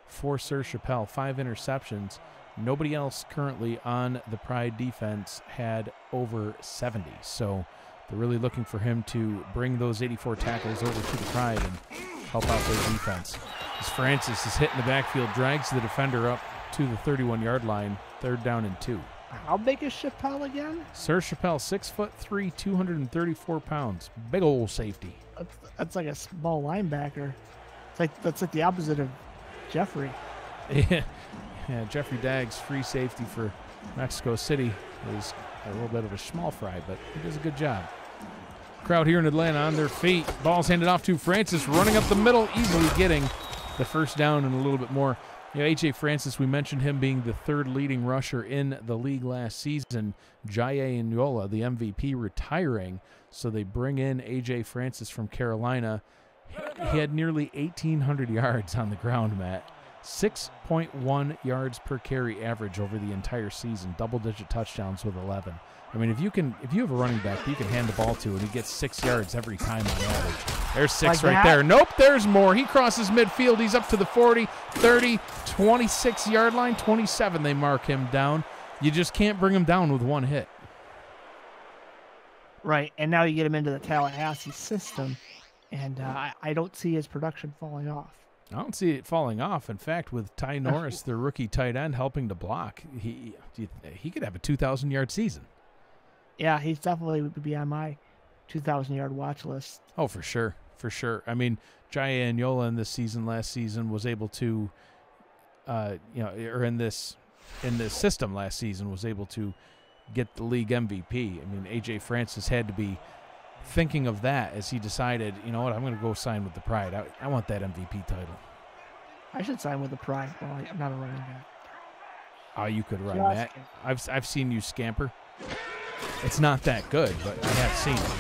for Sir Chappelle, 5 interceptions. Nobody else currently on the Pride defense had over 70. So they're really looking for him to bring those 84 tackles over to the Pride and help out their defense. As Francis is hitting the backfield, drags the defender up to the 31-yard line, 3rd down and 2. how big is Chappelle again? Sir Chappelle, 6'3", 234 pounds. Big old safety. That's like a small linebacker. That's like the opposite of Jeffrey. Yeah, Jeffrey Daggs, free safety for Mexico City, is a little bit of a small fry, but he does a good job. Crowd here in Atlanta on their feet. Ball's handed off to Francis, running up the middle, easily getting the first down and a little bit more. You know, A.J. Francis, we mentioned him being the 3rd leading rusher in the league last season. Jaye Nyola, the MVP, retiring, so they bring in A.J. Francis from Carolina. He had nearly 1,800 yards on the ground, Matt. 6.1 yards per carry average over the entire season. Double-digit touchdowns with 11. I mean, if you have a running back that you can hand the ball to and he gets 6 yards every time on average. There's 6 like right there. Nope, there's more. He crosses midfield. He's up to the 40, 30, 26-yard line, 27. They mark him down. You just can't bring him down with one hit. Right, and now you get him into the Tallahassee system, and I don't see his production falling off. I don't see it falling off. In fact, with Ty Norris, the rookie tight end, helping to block, he could have a 2,000-yard season. Yeah, he's definitely would be on my 2,000-yard watch list. Oh, for sure. For sure. I mean, Jaye Anyola in this season, last season, was able to, or in this system last season, was able to get the league MVP. I mean, A.J. Francis had to be thinking of that as he decided, you know what, I'm going to go sign with the Pride. I want that MVP title. I should sign with the Pride. Well, I'm not a running back. Oh, you could run that. I've seen you scamper. It's not that good, but I have seen it.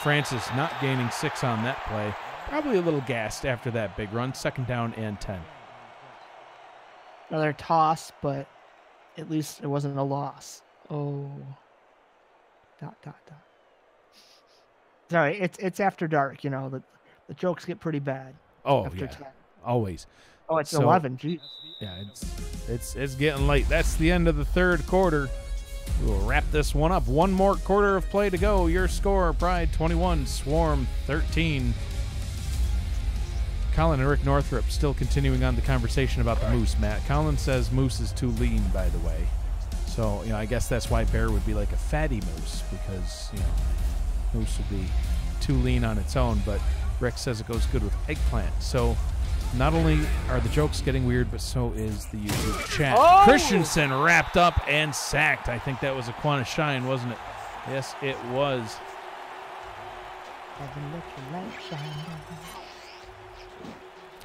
Francis not gaining 6 on that play. Probably a little gassed after that big run. 2nd down and 10. Another toss, but at least it wasn't a loss. Oh. ... Sorry, it's after dark. You know, the jokes get pretty bad. Oh, after yeah. 10. Always. Oh, it's 11. Geez. Yeah, it's getting late. That's the end of the 3rd quarter. We'll wrap this one up. One more quarter of play to go. Your score, Pride 21, Swarm 13. Colin and Rick Northrup still continuing on the conversation about the moose, Matt. Colin says moose is too lean, by the way. So, I guess that's why bear would be like a fatty moose, because, Moose would be too lean on its own, but Rick says it goes good with eggplant. So not only are the jokes getting weird, but so is the YouTube chat. Oh! Christensen wrapped up and sacked. I think that was Aquana Shine, wasn't it? Yes, it was.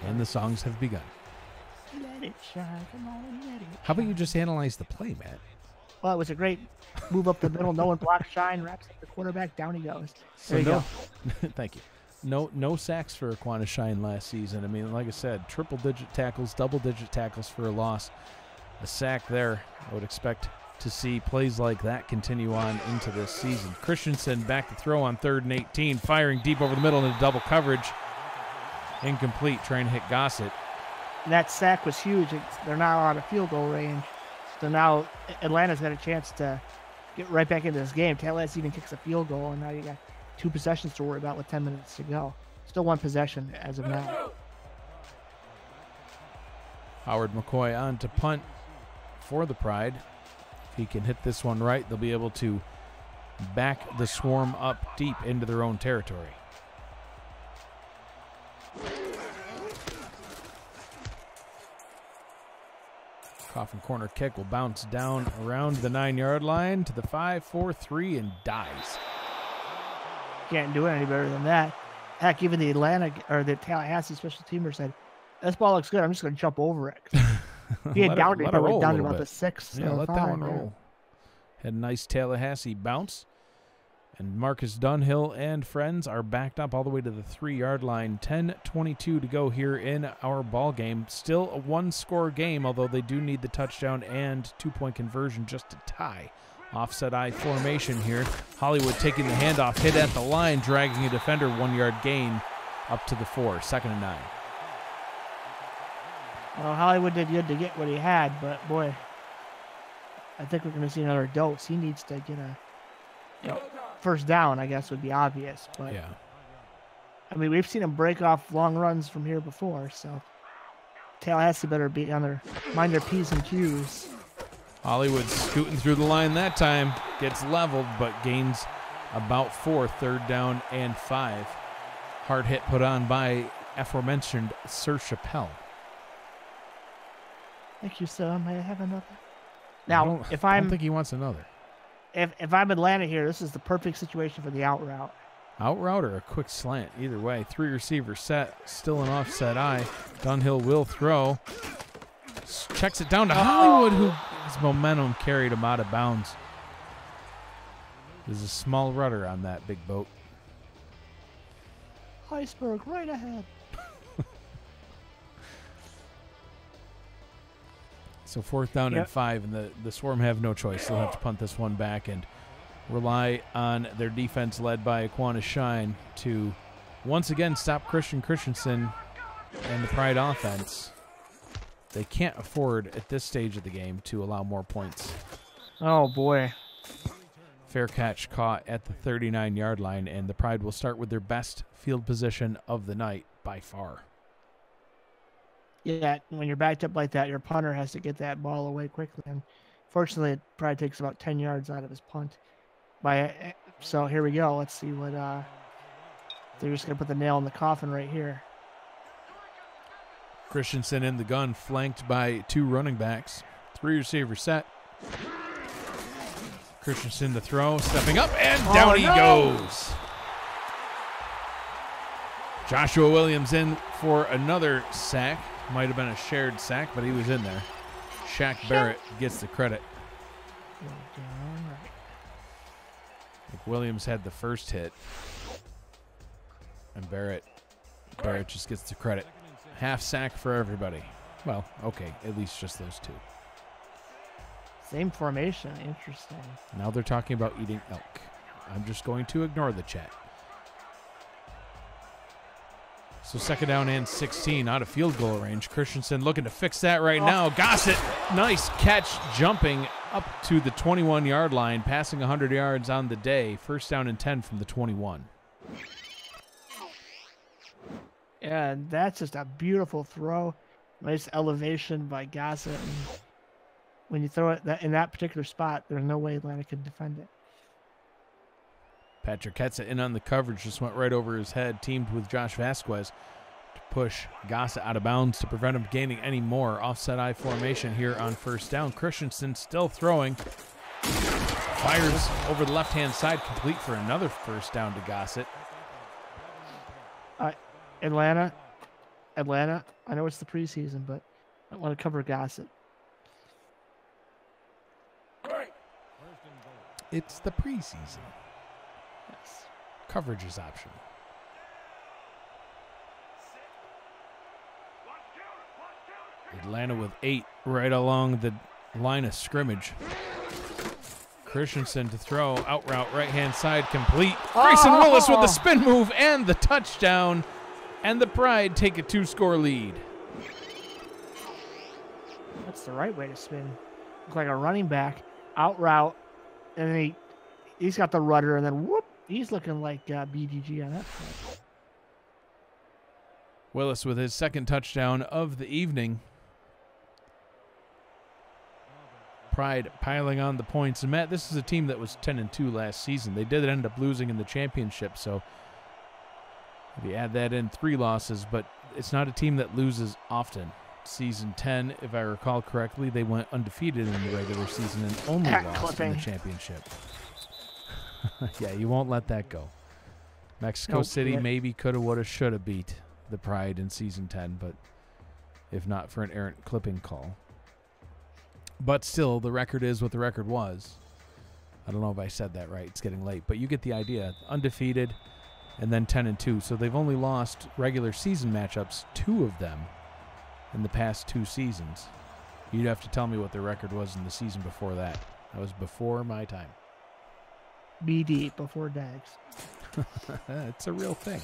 And the songs have begun. Let it shine, come on, let it How about shine. you just analyze the play, Matt? Well, it was a great move up the middle. No one blocks Shine, wraps up the quarterback, down he goes. There you go. Thank you. No sacks for Aquana Shine last season. I mean, like I said, triple-digit tackles, double-digit tackles for a loss. A sack there. I would expect to see plays like that continue on into this season. Christensen back to throw on 3rd and 18, firing deep over the middle into double coverage. Incomplete, trying to hit Gossett. And that sack was huge. They're now out of field goal range. So now Atlanta's got a chance to get right back into this game. Tallahassee even kicks a field goal, and now you got 2 possessions to worry about with 10 minutes to go. Still 1 possession as of now. Howard McCoy on to punt for the Pride. If he can hit this one right, they'll be able to back the Swarm up deep into their own territory. Coffin corner kick will bounce down around the 9-yard line to the 5-4-3 and dies. Can't do it any better than that. Heck, even the Tallahassee special teamer said, "This ball looks good. I'm just going to jump over it." He had downed it, probably down to about the 6. Yeah, let that one roll. Had a nice Tallahassee bounce. And Marcus Dunhill and friends are backed up all the way to the 3-yard line. 10:22 to go here in our ball game. Still a 1-score game, although they do need the touchdown and 2-point conversion just to tie. Offset I formation here. Hollywood taking the handoff, hit at the line, dragging a defender, 1-yard gain up to the 4. 2nd and 9. Well, Hollywood did good to get what he had, but boy, I think we're going to see another dose. He needs to get a first down, I guess, would be obvious. But yeah, I mean, we've seen him break off long runs from here before, so Tallahassee better be on their mind their P's and Q's. Hollywood scooting through the line that time, gets leveled, but gains about 4, 3rd down and 5. Hard hit put on by aforementioned Sir Chappelle. Thank you, sir. May I have another? I Now, don't think he wants another. If I'm Atlanta here, this is the perfect situation for the out route. Out route or a quick slant, either way. 3 receiver set, still an offset I. Dunhill will throw. Checks it down to Hollywood, who his momentum carried him out of bounds. There's a small rudder on that big boat. Iceberg right ahead. So 4th down and 5, and the Swarm have no choice. They'll have to punt this one back and rely on their defense led by Aquana Shine to once again stop Christensen and the Pride offense. They can't afford at this stage of the game to allow more points. Oh, boy. Fair catch caught at the 39-yard line, and the Pride will start with their best field position of the night by far. Yeah, when you're backed up like that, your punter has to get that ball away quickly. And fortunately, it probably takes about 10 yards out of his punt. So here we go. Let's see what they're just going to put the nail in the coffin right here. Christensen in the gun, flanked by 2 running backs. 3 receiver set. Christensen to throw, stepping up, and down he goes. Joshua Williams in for another sack. Might have been a shared sack, but he was in there. Shaq Barrett gets the credit. I think Williams had the first hit. And Barrett just gets the credit. Half sack for everybody. Well, okay, at least just those 2. Same formation. Interesting. Now they're talking about eating elk. I'm just going to ignore the chat. So 2nd down and 16 out of field goal range. Christensen looking to fix that right now. Gossett, nice catch, jumping up to the 21-yard line, passing 100 yards on the day. 1st down and 10 from the 21. Yeah, that's just a beautiful throw. Nice elevation by Gossett. And when you throw it in that particular spot, there's no way Atlanta can defend it. Patrick Ketsa in on the coverage, just went right over his head, teamed with Josh Vasquez to push Gossett out of bounds to prevent him gaining any more. Offset I formation here on first down. Christensen still throwing. Fires over the left-hand side, complete for another first down to Gossett. Atlanta. I know it's the preseason, but I want to cover Gossett. It's the preseason. Yes. Coverage is optional. Atlanta with 8 right along the line of scrimmage. Christensen to throw, out route, right-hand side, complete. Grayson Willis with the spin move and the touchdown. And the Pride take a 2-score lead. That's the right way to spin. Looks like a running back, out route, and then he's got the rudder, and then whoop, he's looking like BGG on that play. Willis with his second touchdown of the evening. Pride piling on the points. And Matt, this is a team that was 10-2 last season. They did end up losing in the championship, so if you add that in, 3 losses, but it's not a team that loses often. Season 10, if I recall correctly, they went undefeated in the regular season and only lost in the championship. Yeah, you won't let that go. Mexico City maybe coulda, woulda, shoulda beat the Pride in season 10, but if not for an errant clipping call. But still, the record is what the record was. I don't know if I said that right. It's getting late, but you get the idea. Undefeated and then 10-2. So they've only lost regular season matchups, 2 of them, in the past 2 seasons. You'd have to tell me what the record was in the season before that. That was before my time. BD, before Dags. It's a real thing.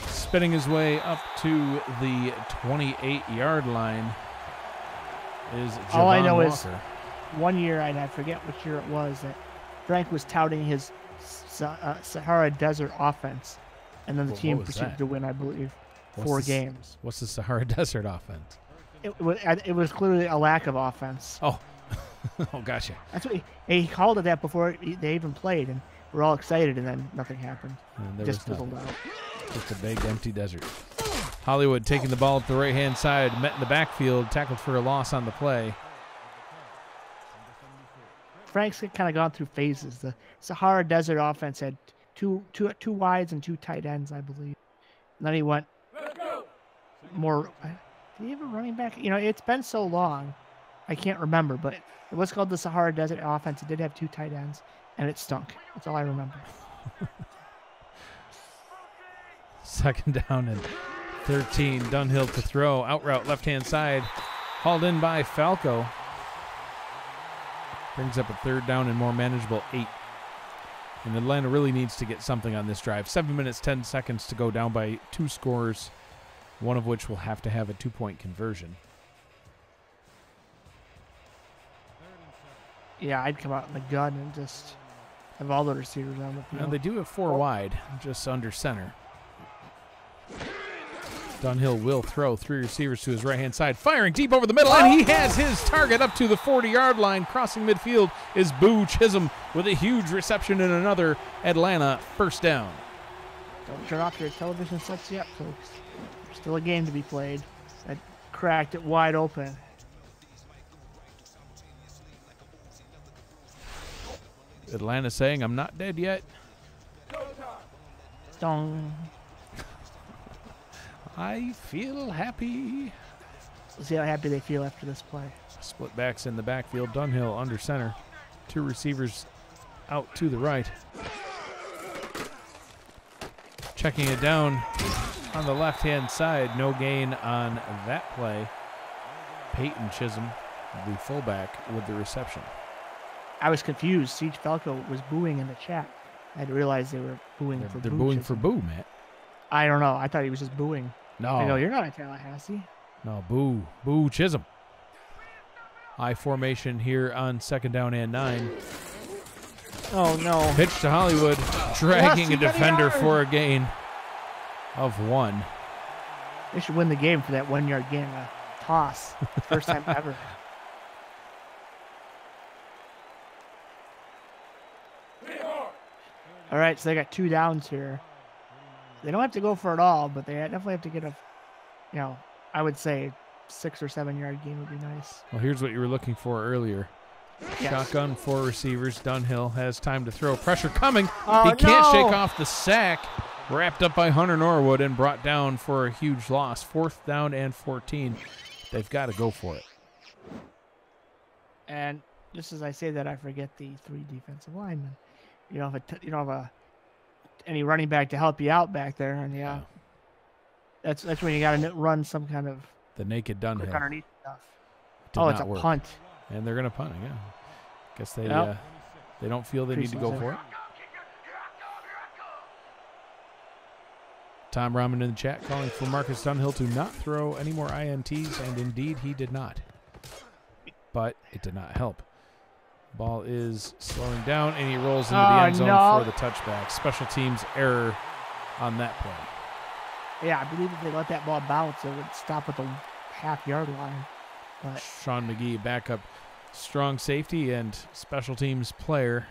Spinning his way up to the 28-yard line is Javon All I know Walker. is one year, and I forget which year it was, that Frank was touting his Sahara Desert offense, and then the team proceeded to win, I believe, 4 games. What's the Sahara Desert offense? It was clearly a lack of offense. Oh, oh, gotcha. That's what he called it that before they even played, and we're all excited, and then nothing happened. Just fizzled out. Just a big empty desert. Hollywood taking the ball at the right-hand side, met in the backfield, tackled for a loss on the play. Frank's kind of gone through phases. The Sahara Desert offense had two wides and 2 tight ends, I believe. And then he went more. Did he have a running back? You know, it's been so long, I can't remember. But it was called the Sahara Desert offense. It did have 2 tight ends, and it stunk. That's all I remember. Second down and 13. Dunhill to throw. Out route left-hand side. Hauled in by Falco. Brings up a 3rd down and more manageable 8. And Atlanta really needs to get something on this drive. 7 minutes, 10 seconds to go down by 2 scores, one of which will have to have a 2-point conversion. Yeah, I'd come out in the gun and just have all the receivers on the field. Now they do have 4 wide, just under center. Dunhill will throw 3 receivers to his right-hand side, firing deep over the middle, and he has his target up to the 40-yard line. Crossing midfield is Boo Chisholm with a huge reception and another Atlanta first down. Don't turn off your television sets yet, folks. There's still a game to be played. That cracked it wide open. Atlanta saying, "I'm not dead yet." Dong. I feel happy. We'll see how happy they feel after this play. Split backs in the backfield. Dunhill under center. 2 receivers out to the right. Checking it down on the left-hand side. No gain on that play. Peyton Chisholm, the fullback, with the reception. I was confused. Siege Falco was booing in the chat. I had to realize they were booing for Boo. They're booing for Boo, Matt. I don't know. I thought he was just booing. No. I go, you're not in Tallahassee. No, Boo Chisholm. I formation here on 2nd down and 9. Oh, no. Pitch to Hollywood, dragging a defender for a gain of 1. They should win the game for that 1-yard gain. A toss. First time ever. All right, so they got 2 downs here. They don't have to go for it all, but they definitely have to get a, I would say 6 or 7 yard gain would be nice. Well, here's what you were looking for earlier. Yes. Shotgun, 4 receivers. Dunhill has time to throw. Pressure coming. Oh, He can't no! shake off the sack. Wrapped up by Hunter Norwood and brought down for a huge loss. 4th down and 14. They've got to go for it. And just as I say that, I forget the 3 defensive linemen. You don't have any running back to help you out back there, and that's when you got to run some kind of The naked quick Dunhill. underneath stuff. Did Oh, it's a not work. punt. And they're going to punt again. Guess they Yep. they don't feel they need to go Preseason. for it. Tom Rahman in the chat calling for Marcus Dunhill to not throw any more INTs, and indeed he did not. But it did not help. Ball is slowing down, and he rolls into the end zone for the touchback. Special teams error on that play. Yeah, I believe if they let that ball bounce, it would stop at the half-yard line. But Sean McGee, backup strong safety and special teams player,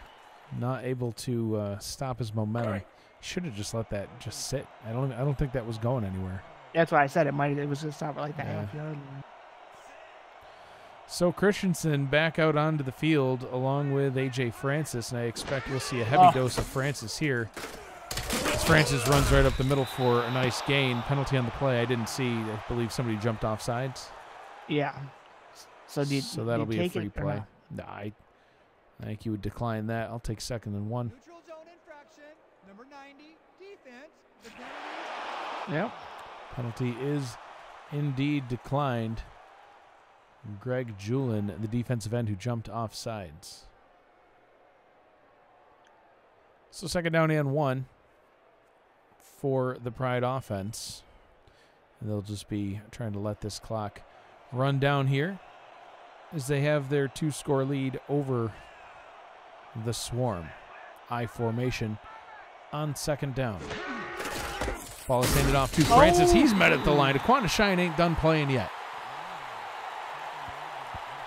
not able to stop his momentum. Should have just let that just sit. I don't think that was going anywhere. that's why I said it was going to stop at like the half-yard line. So Christensen back out onto the field along with A.J. Francis, and I expect we'll see a heavy dose of Francis here. As Francis runs right up the middle for a nice gain. Penalty on the play I didn't see. I believe somebody jumped off sides. Yeah. So that'll be a free it or play. not? Nah, I think you would decline that. I'll take 2nd and 1. Neutral zone infraction. Number 90, defense. The penalty. Yep. Penalty is indeed declined. Greg Julin, the defensive end who jumped off sides. So 2nd down and 1 for the Pride offense. And they'll just be trying to let this clock run down here as they have their 2-score lead over the Swarm. I formation on 2nd down. Ball is handed off to Francis. He's met at the line. Aquana Shine ain't done playing yet.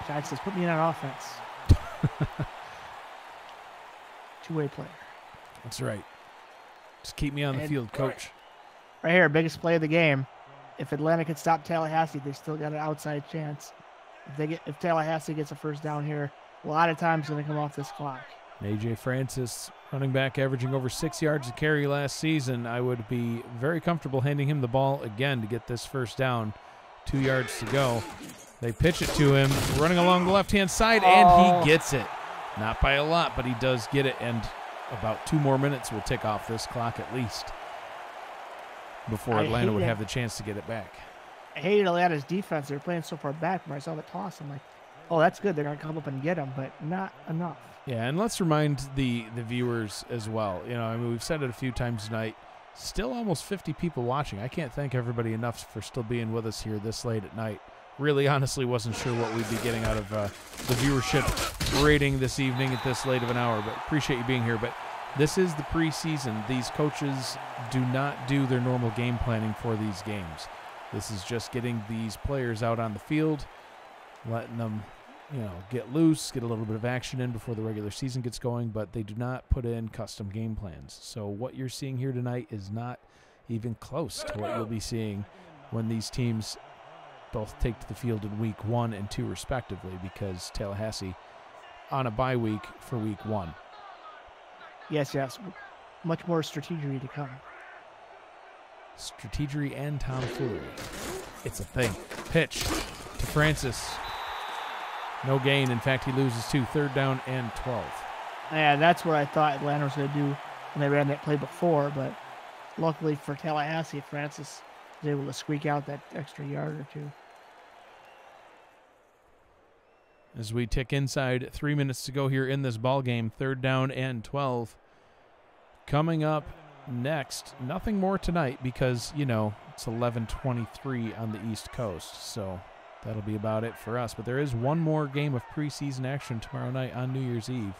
Jack says, put me in on offense. Two-way player. That's right. Just keep me on the field, coach. Right here, biggest play of the game. If Atlanta could stop Tallahassee, they still got an outside chance. If Tallahassee gets a 1st down here, a lot of times going to come off this clock. A.J. Francis, running back, averaging over 6 yards a carry last season. I would be very comfortable handing him the ball again to get this 1st down. 2 yards to go. They pitch it to him, running along the left-hand side, and he gets it. Not by a lot, but he does get it, and about 2 more minutes will tick off this clock at least before Atlanta would have the chance to get it back. I hated Atlanta's defense. They were playing so far back. When I saw the toss, I'm like, oh, that's good. They're going to come up and get him, but not enough. Yeah, and let's remind the viewers as well. We've said it a few times tonight. Still almost 50 people watching. I can't thank everybody enough for still being with us here this late at night. Really, honestly, wasn't sure what we'd be getting out of the viewership rating this evening at this late of an hour, but appreciate you being here. But this is the preseason. These coaches do not do their normal game planning for these games. This is just getting these players out on the field, letting them, get loose, get a little bit of action in before the regular season gets going, but they do not put in custom game plans. So what you're seeing here tonight is not even close to what you'll be seeing when these teams both take to the field in week 1 and 2 respectively, because Tallahassee on a bye week for week 1. Yes. Much more strategy to come. Strategery and tomfoolery. It's a thing. Pitch to Francis. No gain. In fact, he loses 2. 3rd down and 12. Yeah, that's what I thought Atlanta was going to do when they ran that play before, but luckily for Tallahassee, Francis was able to squeak out that extra yard or 2. As we tick inside 3 minutes to go here in this ball game, 3rd down and 12. Coming up next, nothing more tonight because, it's 11:23 on the East Coast, so that'll be about it for us. But there is one more game of preseason action tomorrow night on New Year's Eve.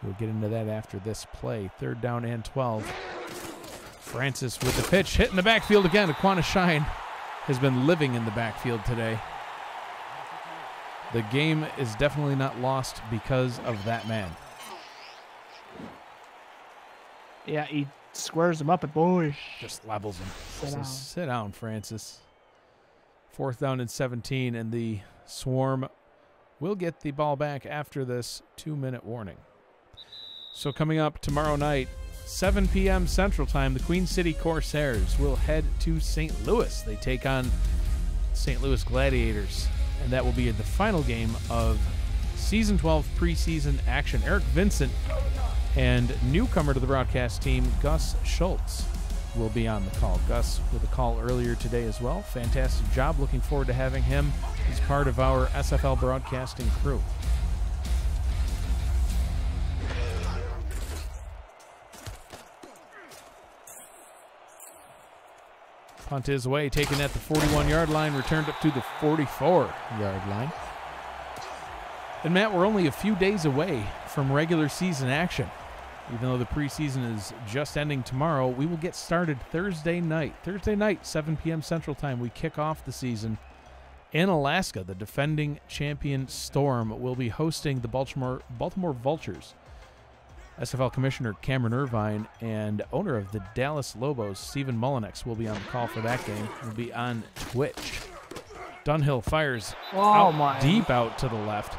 We'll get into that after this play. 3rd down and 12. Francis with the pitch, hitting the backfield again. Aquana Shine has been living in the backfield today. The game is definitely not lost because of that man. Yeah, he squares him up and boy. Just levels him. Sit down. Sit down, Francis. 4th down and 17, and the Swarm will get the ball back after this 2-minute warning. So coming up tomorrow night, 7 p.m. Central Time, the Queen City Corsairs will head to St. Louis. They take on St. Louis Gladiators, and that will be the final game of Season 12 preseason action. Eric Vincent and newcomer to the broadcast team, Gus Schultz, will be on the call. Gus with a call earlier today as well. Fantastic job. Looking forward to having him as part of our SFL broadcasting crew. Punt is away, taken at the 41-yard line, returned up to the 44-yard line. And Matt, we're only a few days away from regular season action. Even though the preseason is just ending tomorrow, we will get started Thursday night. Thursday night, 7 p.m. Central Time, we kick off the season in Alaska. The defending champion Storm will be hosting the Baltimore Vultures. SFL Commissioner Cameron Irvine and owner of the Dallas Lobos, Stephen Mullinex, will be on the call for that game. Will be on Twitch. Dunhill fires deep out to the left.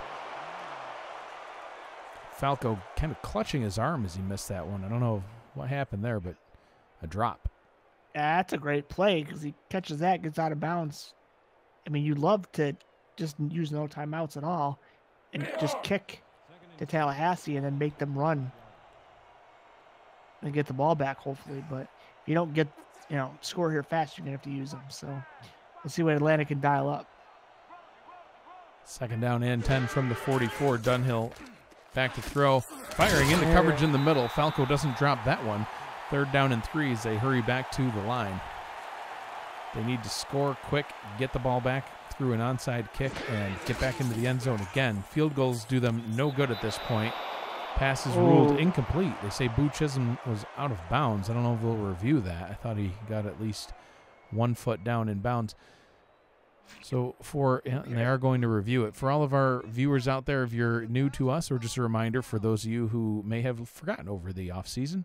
Falco kind of clutching his arm as he missed that one. I don't know what happened there, but a drop. Yeah, that's a great play because he catches that, gets out of bounds. I mean, you'd love to just use no timeouts at all and just kick to Tallahassee and then make them run and get the ball back, hopefully. But if you don't get, score here fast, you're going to have to use them. So let's see what Atlanta can dial up. 2nd down and 10 from the 44. Dunhill back to throw, firing into coverage in the middle. Falco doesn't drop that one. 3rd down and 3 as they hurry back to the line. They need to score quick, get the ball back through an onside kick, and get back into the end zone again. Field goals do them no good at this point. Pass is ruled incomplete. They say Boo Chisholm was out of bounds. I don't know if they'll review that. I thought he got at least 1 foot down in bounds. So they are going to review it. For all of our viewers out there, if you're new to us, or just a reminder for those of you who may have forgotten over the offseason,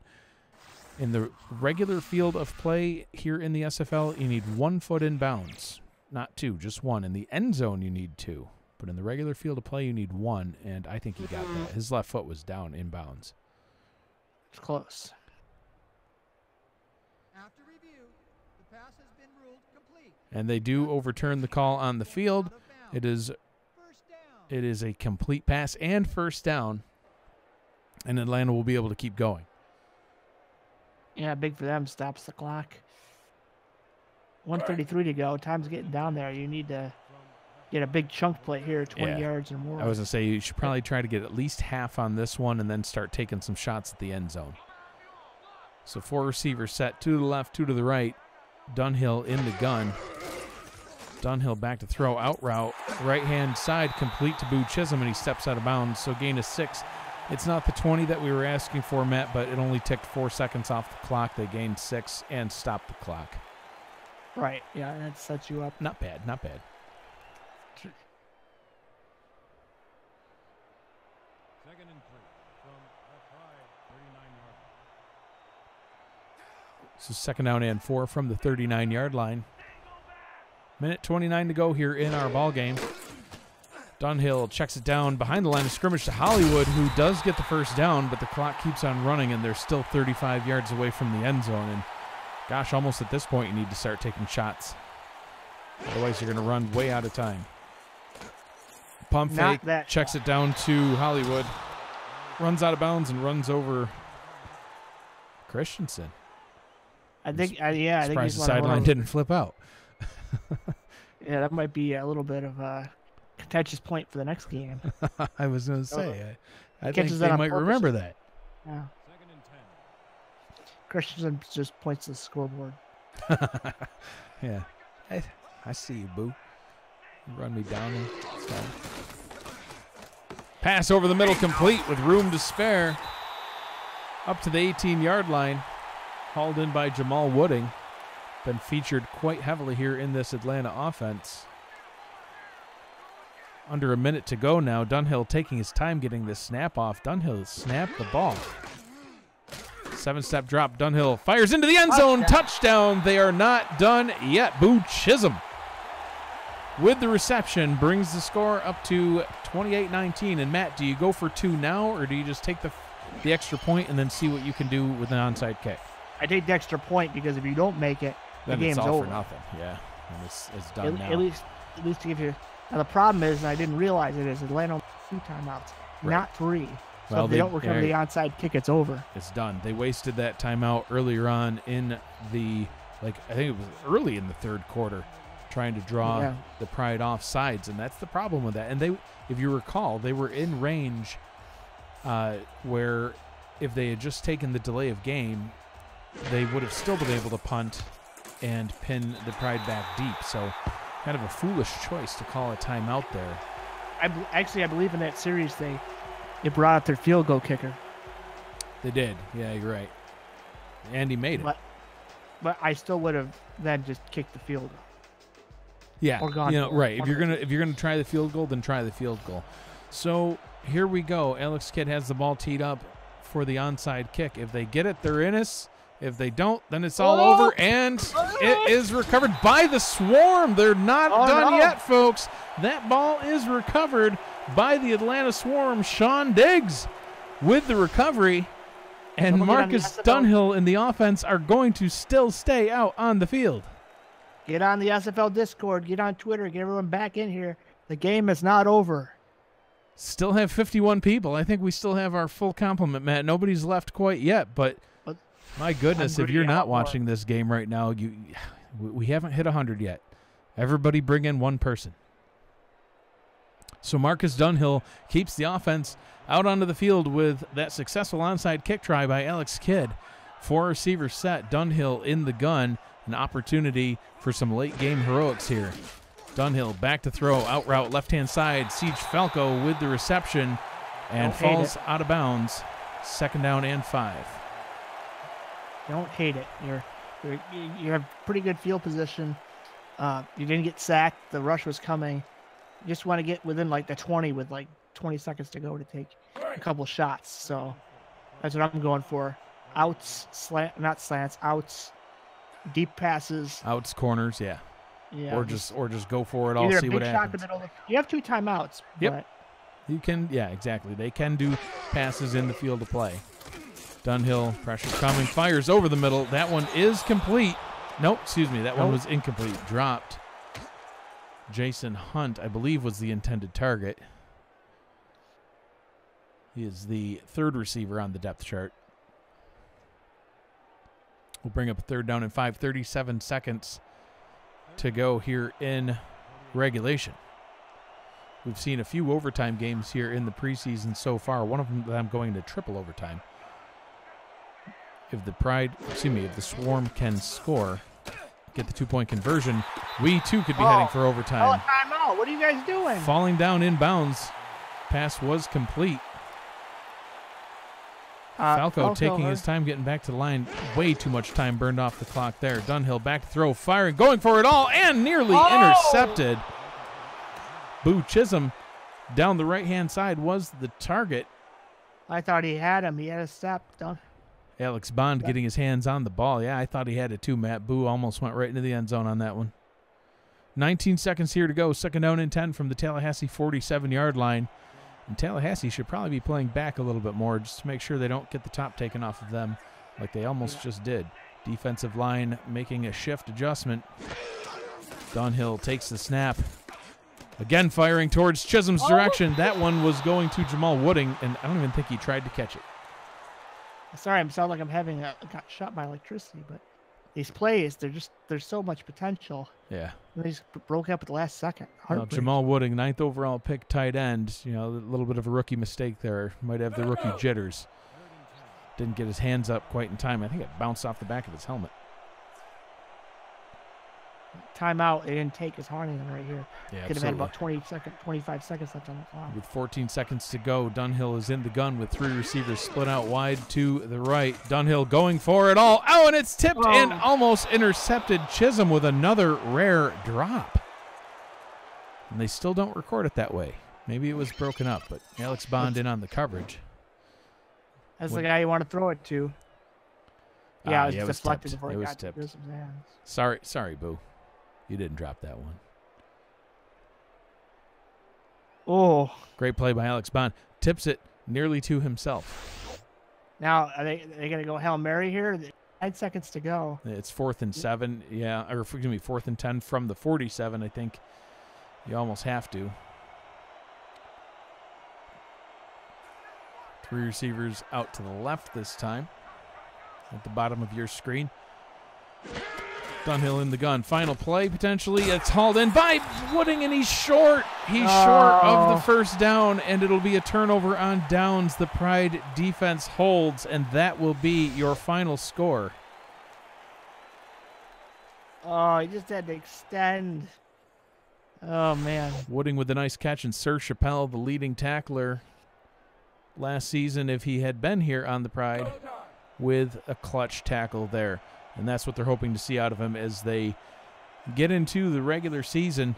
in the regular field of play here in the SFL, you need 1 foot in bounds. Not 2, just 1. In the end zone, you need 2. But in the regular field of play, you need 1, and I think he got that. His left foot was down in bounds. It's close. After review, the pass has been ruled complete. And they do overturn the call on the field. It is a complete pass and 1st down, and Atlanta will be able to keep going. Yeah, big for them. Stops the clock. 1:33 to go. Time's getting down there. You need to get a big chunk play here, 20 yards or more. I was going to say you should probably try to get at least half on this one and then start taking some shots at the end zone. So 4 receivers set, 2 to the left, 2 to the right. Dunhill in the gun. Dunhill back to throw, out route, right-hand side, complete to Boo Chisholm, and he steps out of bounds, so gain of 6. It's not the 20 that we were asking for, Matt, but it only ticked 4 seconds off the clock. They gained 6 and stopped the clock. Right, yeah, that sets you up. Not bad, not bad. Second and 3 from the Pride 39-yard line. So 2nd down and 4 from the 39-yard line. Minute 29 to go here in our ball game. Dunhill checks it down behind the line of scrimmage to Hollywood, who does get the 1st down, but the clock keeps on running, and they're still 35 yards away from the end zone. And gosh, almost at this point, you need to start taking shots. Otherwise, you're going to run way out of time. Pump fake, checks it down to Hollywood. Runs out of bounds and runs over Christensen. I think, I think surprised the sideline didn't flip out. Yeah, that might be a little bit of a contentious point for the next game. I was going to say, I think they might remember that. Yeah. 2nd and 10. Christensen just points to the scoreboard. Yeah. I see you, Boo. You run me down. It's fine. Pass over the middle complete with room to spare. Up to the 18-yard line. Hauled in by Jamal Wooding. Been featured quite heavily here in this Atlanta offense. Under a minute to go now. Dunhill taking his time getting this snap off. Dunhill snapped the ball. 7-step drop. Dunhill fires into the end zone. Touchdown. They are not done yet. Boo Chisholm with the reception brings the score up to 28-19. And Matt, do you go for 2 now, or do you just take the extra point and then see what you can do with an onside kick? I take the extra point because if you don't make it, Then the game's it's all over. for nothing. Yeah, and it's done now. At least to give you. Now the problem is, and I didn't realize it, is Atlanta 2 timeouts, not 3. So Well, if they don't recover the onside kick, it's over. It's done. They wasted that timeout earlier on in the, I think it was early in the third quarter, trying to draw the Pride off sides, and that's the problem with that. And they, if you recall, they were in range where if they had just taken the delay of game, they would have still been able to punt and pin the Pride back deep. So kind of a foolish choice to call a timeout there. I believe in that series they brought out their field goal kicker. They did. Yeah, you're right. Andy made it. But I still would have then just kicked the field goal. Yeah, or gone right. If you're gonna try the field goal, then try the field goal. So here we go. Alex Kidd has the ball teed up for the onside kick. If they get it, they're in us. If they don't, then it's all over, and it is recovered by the Swarm. They're not done yet, folks. That ball is recovered by the Atlanta Swarm. Sean Diggs with the recovery, and Marcus Dunhill and the offense are going to still stay out on the field. Get on the SFL Discord. Get on Twitter. Get everyone back in here. The game is not over. Still have 51 people. I think we still have our full complement, Matt. Nobody's left quite yet, but my goodness, if you're not watching this game right now, we haven't hit 100 yet. Everybody bring in one person. So Marcus Dunhill keeps the offense out onto the field with that successful onside kick try by Alex Kidd. 4 receivers set. Dunhill in the gun. An opportunity for some late game heroics here. Dunhill back to throw, out route, left-hand side. Siege Falco with the reception and falls out of bounds. 2nd down and 5. Don't hate it. You have pretty good field position. You didn't get sacked. The rush was coming. You just want to get within the 20 with 20 seconds to go to take a couple shots. So that's what I'm going for. Outs, not slants, outs, deep passes. Outs, corners, yeah. Or just go for it all, see what happens. You have 2 timeouts. Yep. But you can, exactly. They can do passes in the field of play. Dunhill, pressure coming, fires over the middle. That one is complete. Nope, excuse me. That one was incomplete. Dropped. Jason Hunt, I believe, was the intended target. He is the 3rd receiver on the depth chart. We'll bring up a 3rd down and 5. 37 seconds to go here in regulation. We've seen a few overtime games here in the preseason so far. One of them going to triple overtime. If the Swarm can score, get the 2-point conversion, we too could be heading for overtime. Timeout. What are you guys doing? Falling down inbounds. Pass was complete. Falco taking his time getting back to the line. Way too much time burned off the clock there. Dunhill back to throw, firing, going for it all, and nearly intercepted. Boo Chisholm down the right-hand side was the target. I thought he had him. He had a step. Alex Bond getting his hands on the ball. Yeah, I thought he had it too, Matt. Boo almost went right into the end zone on that one. 19 seconds here to go. 2nd down and 10 from the Tallahassee 47-yard line. And Tallahassee should probably be playing back a little bit more just to make sure they don't get the top taken off of them like they almost just did. Defensive line making a shift adjustment. Dunhill takes the snap. Again firing towards Chisholm's direction. That one was going to Jamal Wooding, and I don't even think he tried to catch it. Sorry, I sound like I'm got shot by electricity, but these plays, there's so much potential. Yeah. And they just broke up at the last second. Well, Jamal Wooding, 9th overall pick, tight end. A little bit of a rookie mistake there. Might have the rookie jitters. Didn't get his hands up quite in time. I think it bounced off the back of his helmet. Timeout. It didn't take his Harney right here. Yeah, could have had about 25 seconds left on the clock. With 14 seconds to go, Dunhill is in the gun with 3 receivers split out wide to the right. Dunhill going for it all. Oh, and it's tipped and almost intercepted. Chisholm with another rare drop. And they still don't record it that way. Maybe it was broken up, but Alex Bond in on the coverage. That's the guy you want to throw it to. Yeah, it was it was deflected tipped. before It it was got to tipped. Grisham's hands. Sorry, Boo. You didn't drop that one. Oh, Great play by Alex Bond. Tips it nearly to himself. now are they going to go Hail Mary here? 9 seconds to go. It's 4th and 7. Yeah, or excuse me, 4th and 10 from the 47. I think you almost have to. 3 receivers out to the left this time. At the bottom of your screen. Dunhill in the gun. Final play, potentially. It's hauled in by Wooding, and he's short. He's short of the first down, and it'll be a turnover on downs. The Pride defense holds, and that will be your final score. Oh, he just had to extend. Oh, man. Wooding with a nice catch, and Sir Chappelle, the leading tackler last season, if he had been here on the Pride, with a clutch tackle there. And that's what they're hoping to see out of him as they get into the regular season.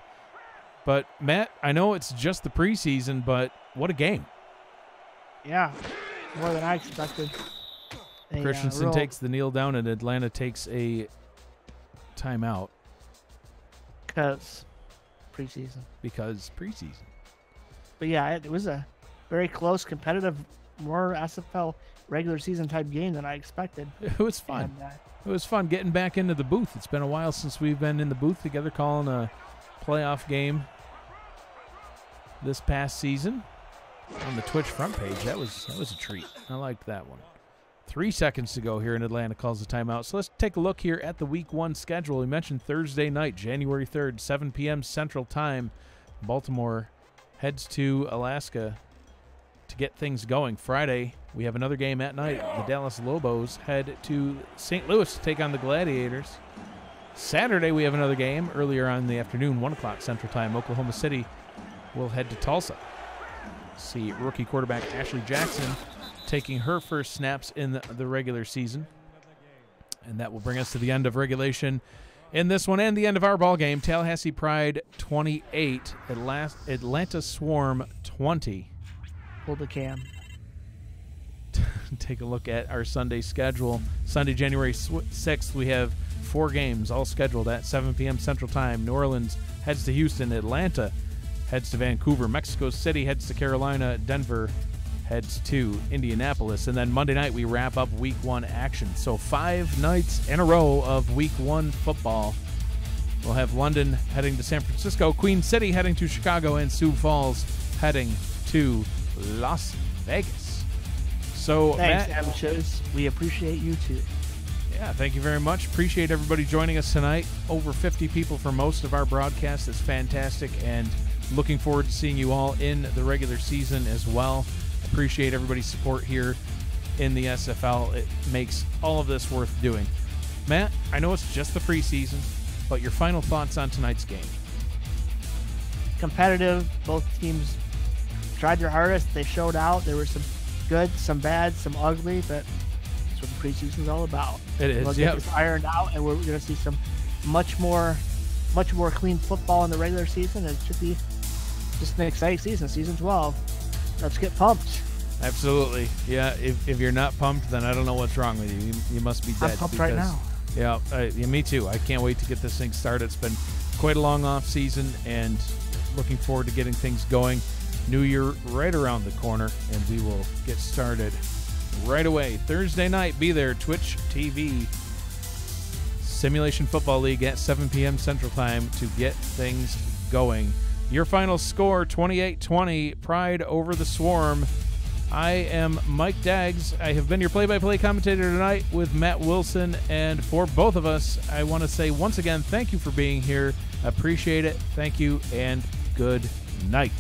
But, Matt, I know it's just the preseason, but what a game. Yeah, more than I expected. Christensen takes the kneel down, and Atlanta takes a timeout. Because preseason. But, yeah, it was a very close, competitive, more SFL regular season type game than I expected. It was fun. And, it was fun getting back into the booth. It's been a while since we've been in the booth together calling a playoff game this past season on the Twitch front page. That was a treat. I liked that one. 3 seconds to go here, and Atlanta calls the timeout. So let's take a look here at the Week 1 schedule. We mentioned Thursday night, January 3rd, 7 p.m. Central Time. Baltimore heads to Alaska to get things going. Friday, we have another game at night. The Dallas Lobos head to St. Louis to take on the Gladiators. Saturday, we have another game earlier on in the afternoon, 1 o'clock Central Time. Oklahoma City will head to Tulsa. See rookie quarterback Ashley Jackson taking her first snaps in the regular season. And that will bring us to the end of regulation in this one and the end of our ball game. Tallahassee Pride 28, Atlanta Swarm 20. pull the cam. Take a look at our Sunday schedule. Sunday, January 6th, we have 4 games all scheduled at 7 p.m. Central Time. New Orleans heads to Houston. Atlanta heads to Vancouver. Mexico City heads to Carolina. Denver heads to Indianapolis. And then Monday night, we wrap up Week 1 action. So 5 nights in a row of Week 1 football. We'll have London heading to San Francisco, Queen City heading to Chicago, and Sioux Falls heading to Las Vegas. So, Thanks, Matt, amateurs. We appreciate you too. yeah, thank you very much. Appreciate everybody joining us tonight. Over 50 people for most of our broadcast. It's fantastic, and looking forward to seeing you all in the regular season as well. Appreciate everybody's support here in the SFL. It makes all of this worth doing. Matt, I know it's just the preseason, but your final thoughts on tonight's game? Competitive. Both teams tried their hardest. They showed out. There were some good, some bad, some ugly, but that's what the preseason's all about. It is, We'll get this ironed out, and we're going to see some much more clean football in the regular season. It should be just an exciting season, season 12. Let's get pumped. Absolutely. Yeah, if you're not pumped, then I don't know what's wrong with you. You must be dead. I'm pumped right now. Yeah, me too. I can't wait to get this thing started. It's been quite a long off season, and looking forward to getting things going. New Year right around the corner, and we will get started right away. Thursday night, be there, Twitch TV, Simulation Football League at 7 p.m. Central Time to get things going. Your final score, 28-20, Pride over the Swarm. I am Mike Daggs. I have been your play-by-play commentator tonight with Matt Wilson, and for both of us, I want to say once again, thank you for being here. Appreciate it. Thank you, and good night.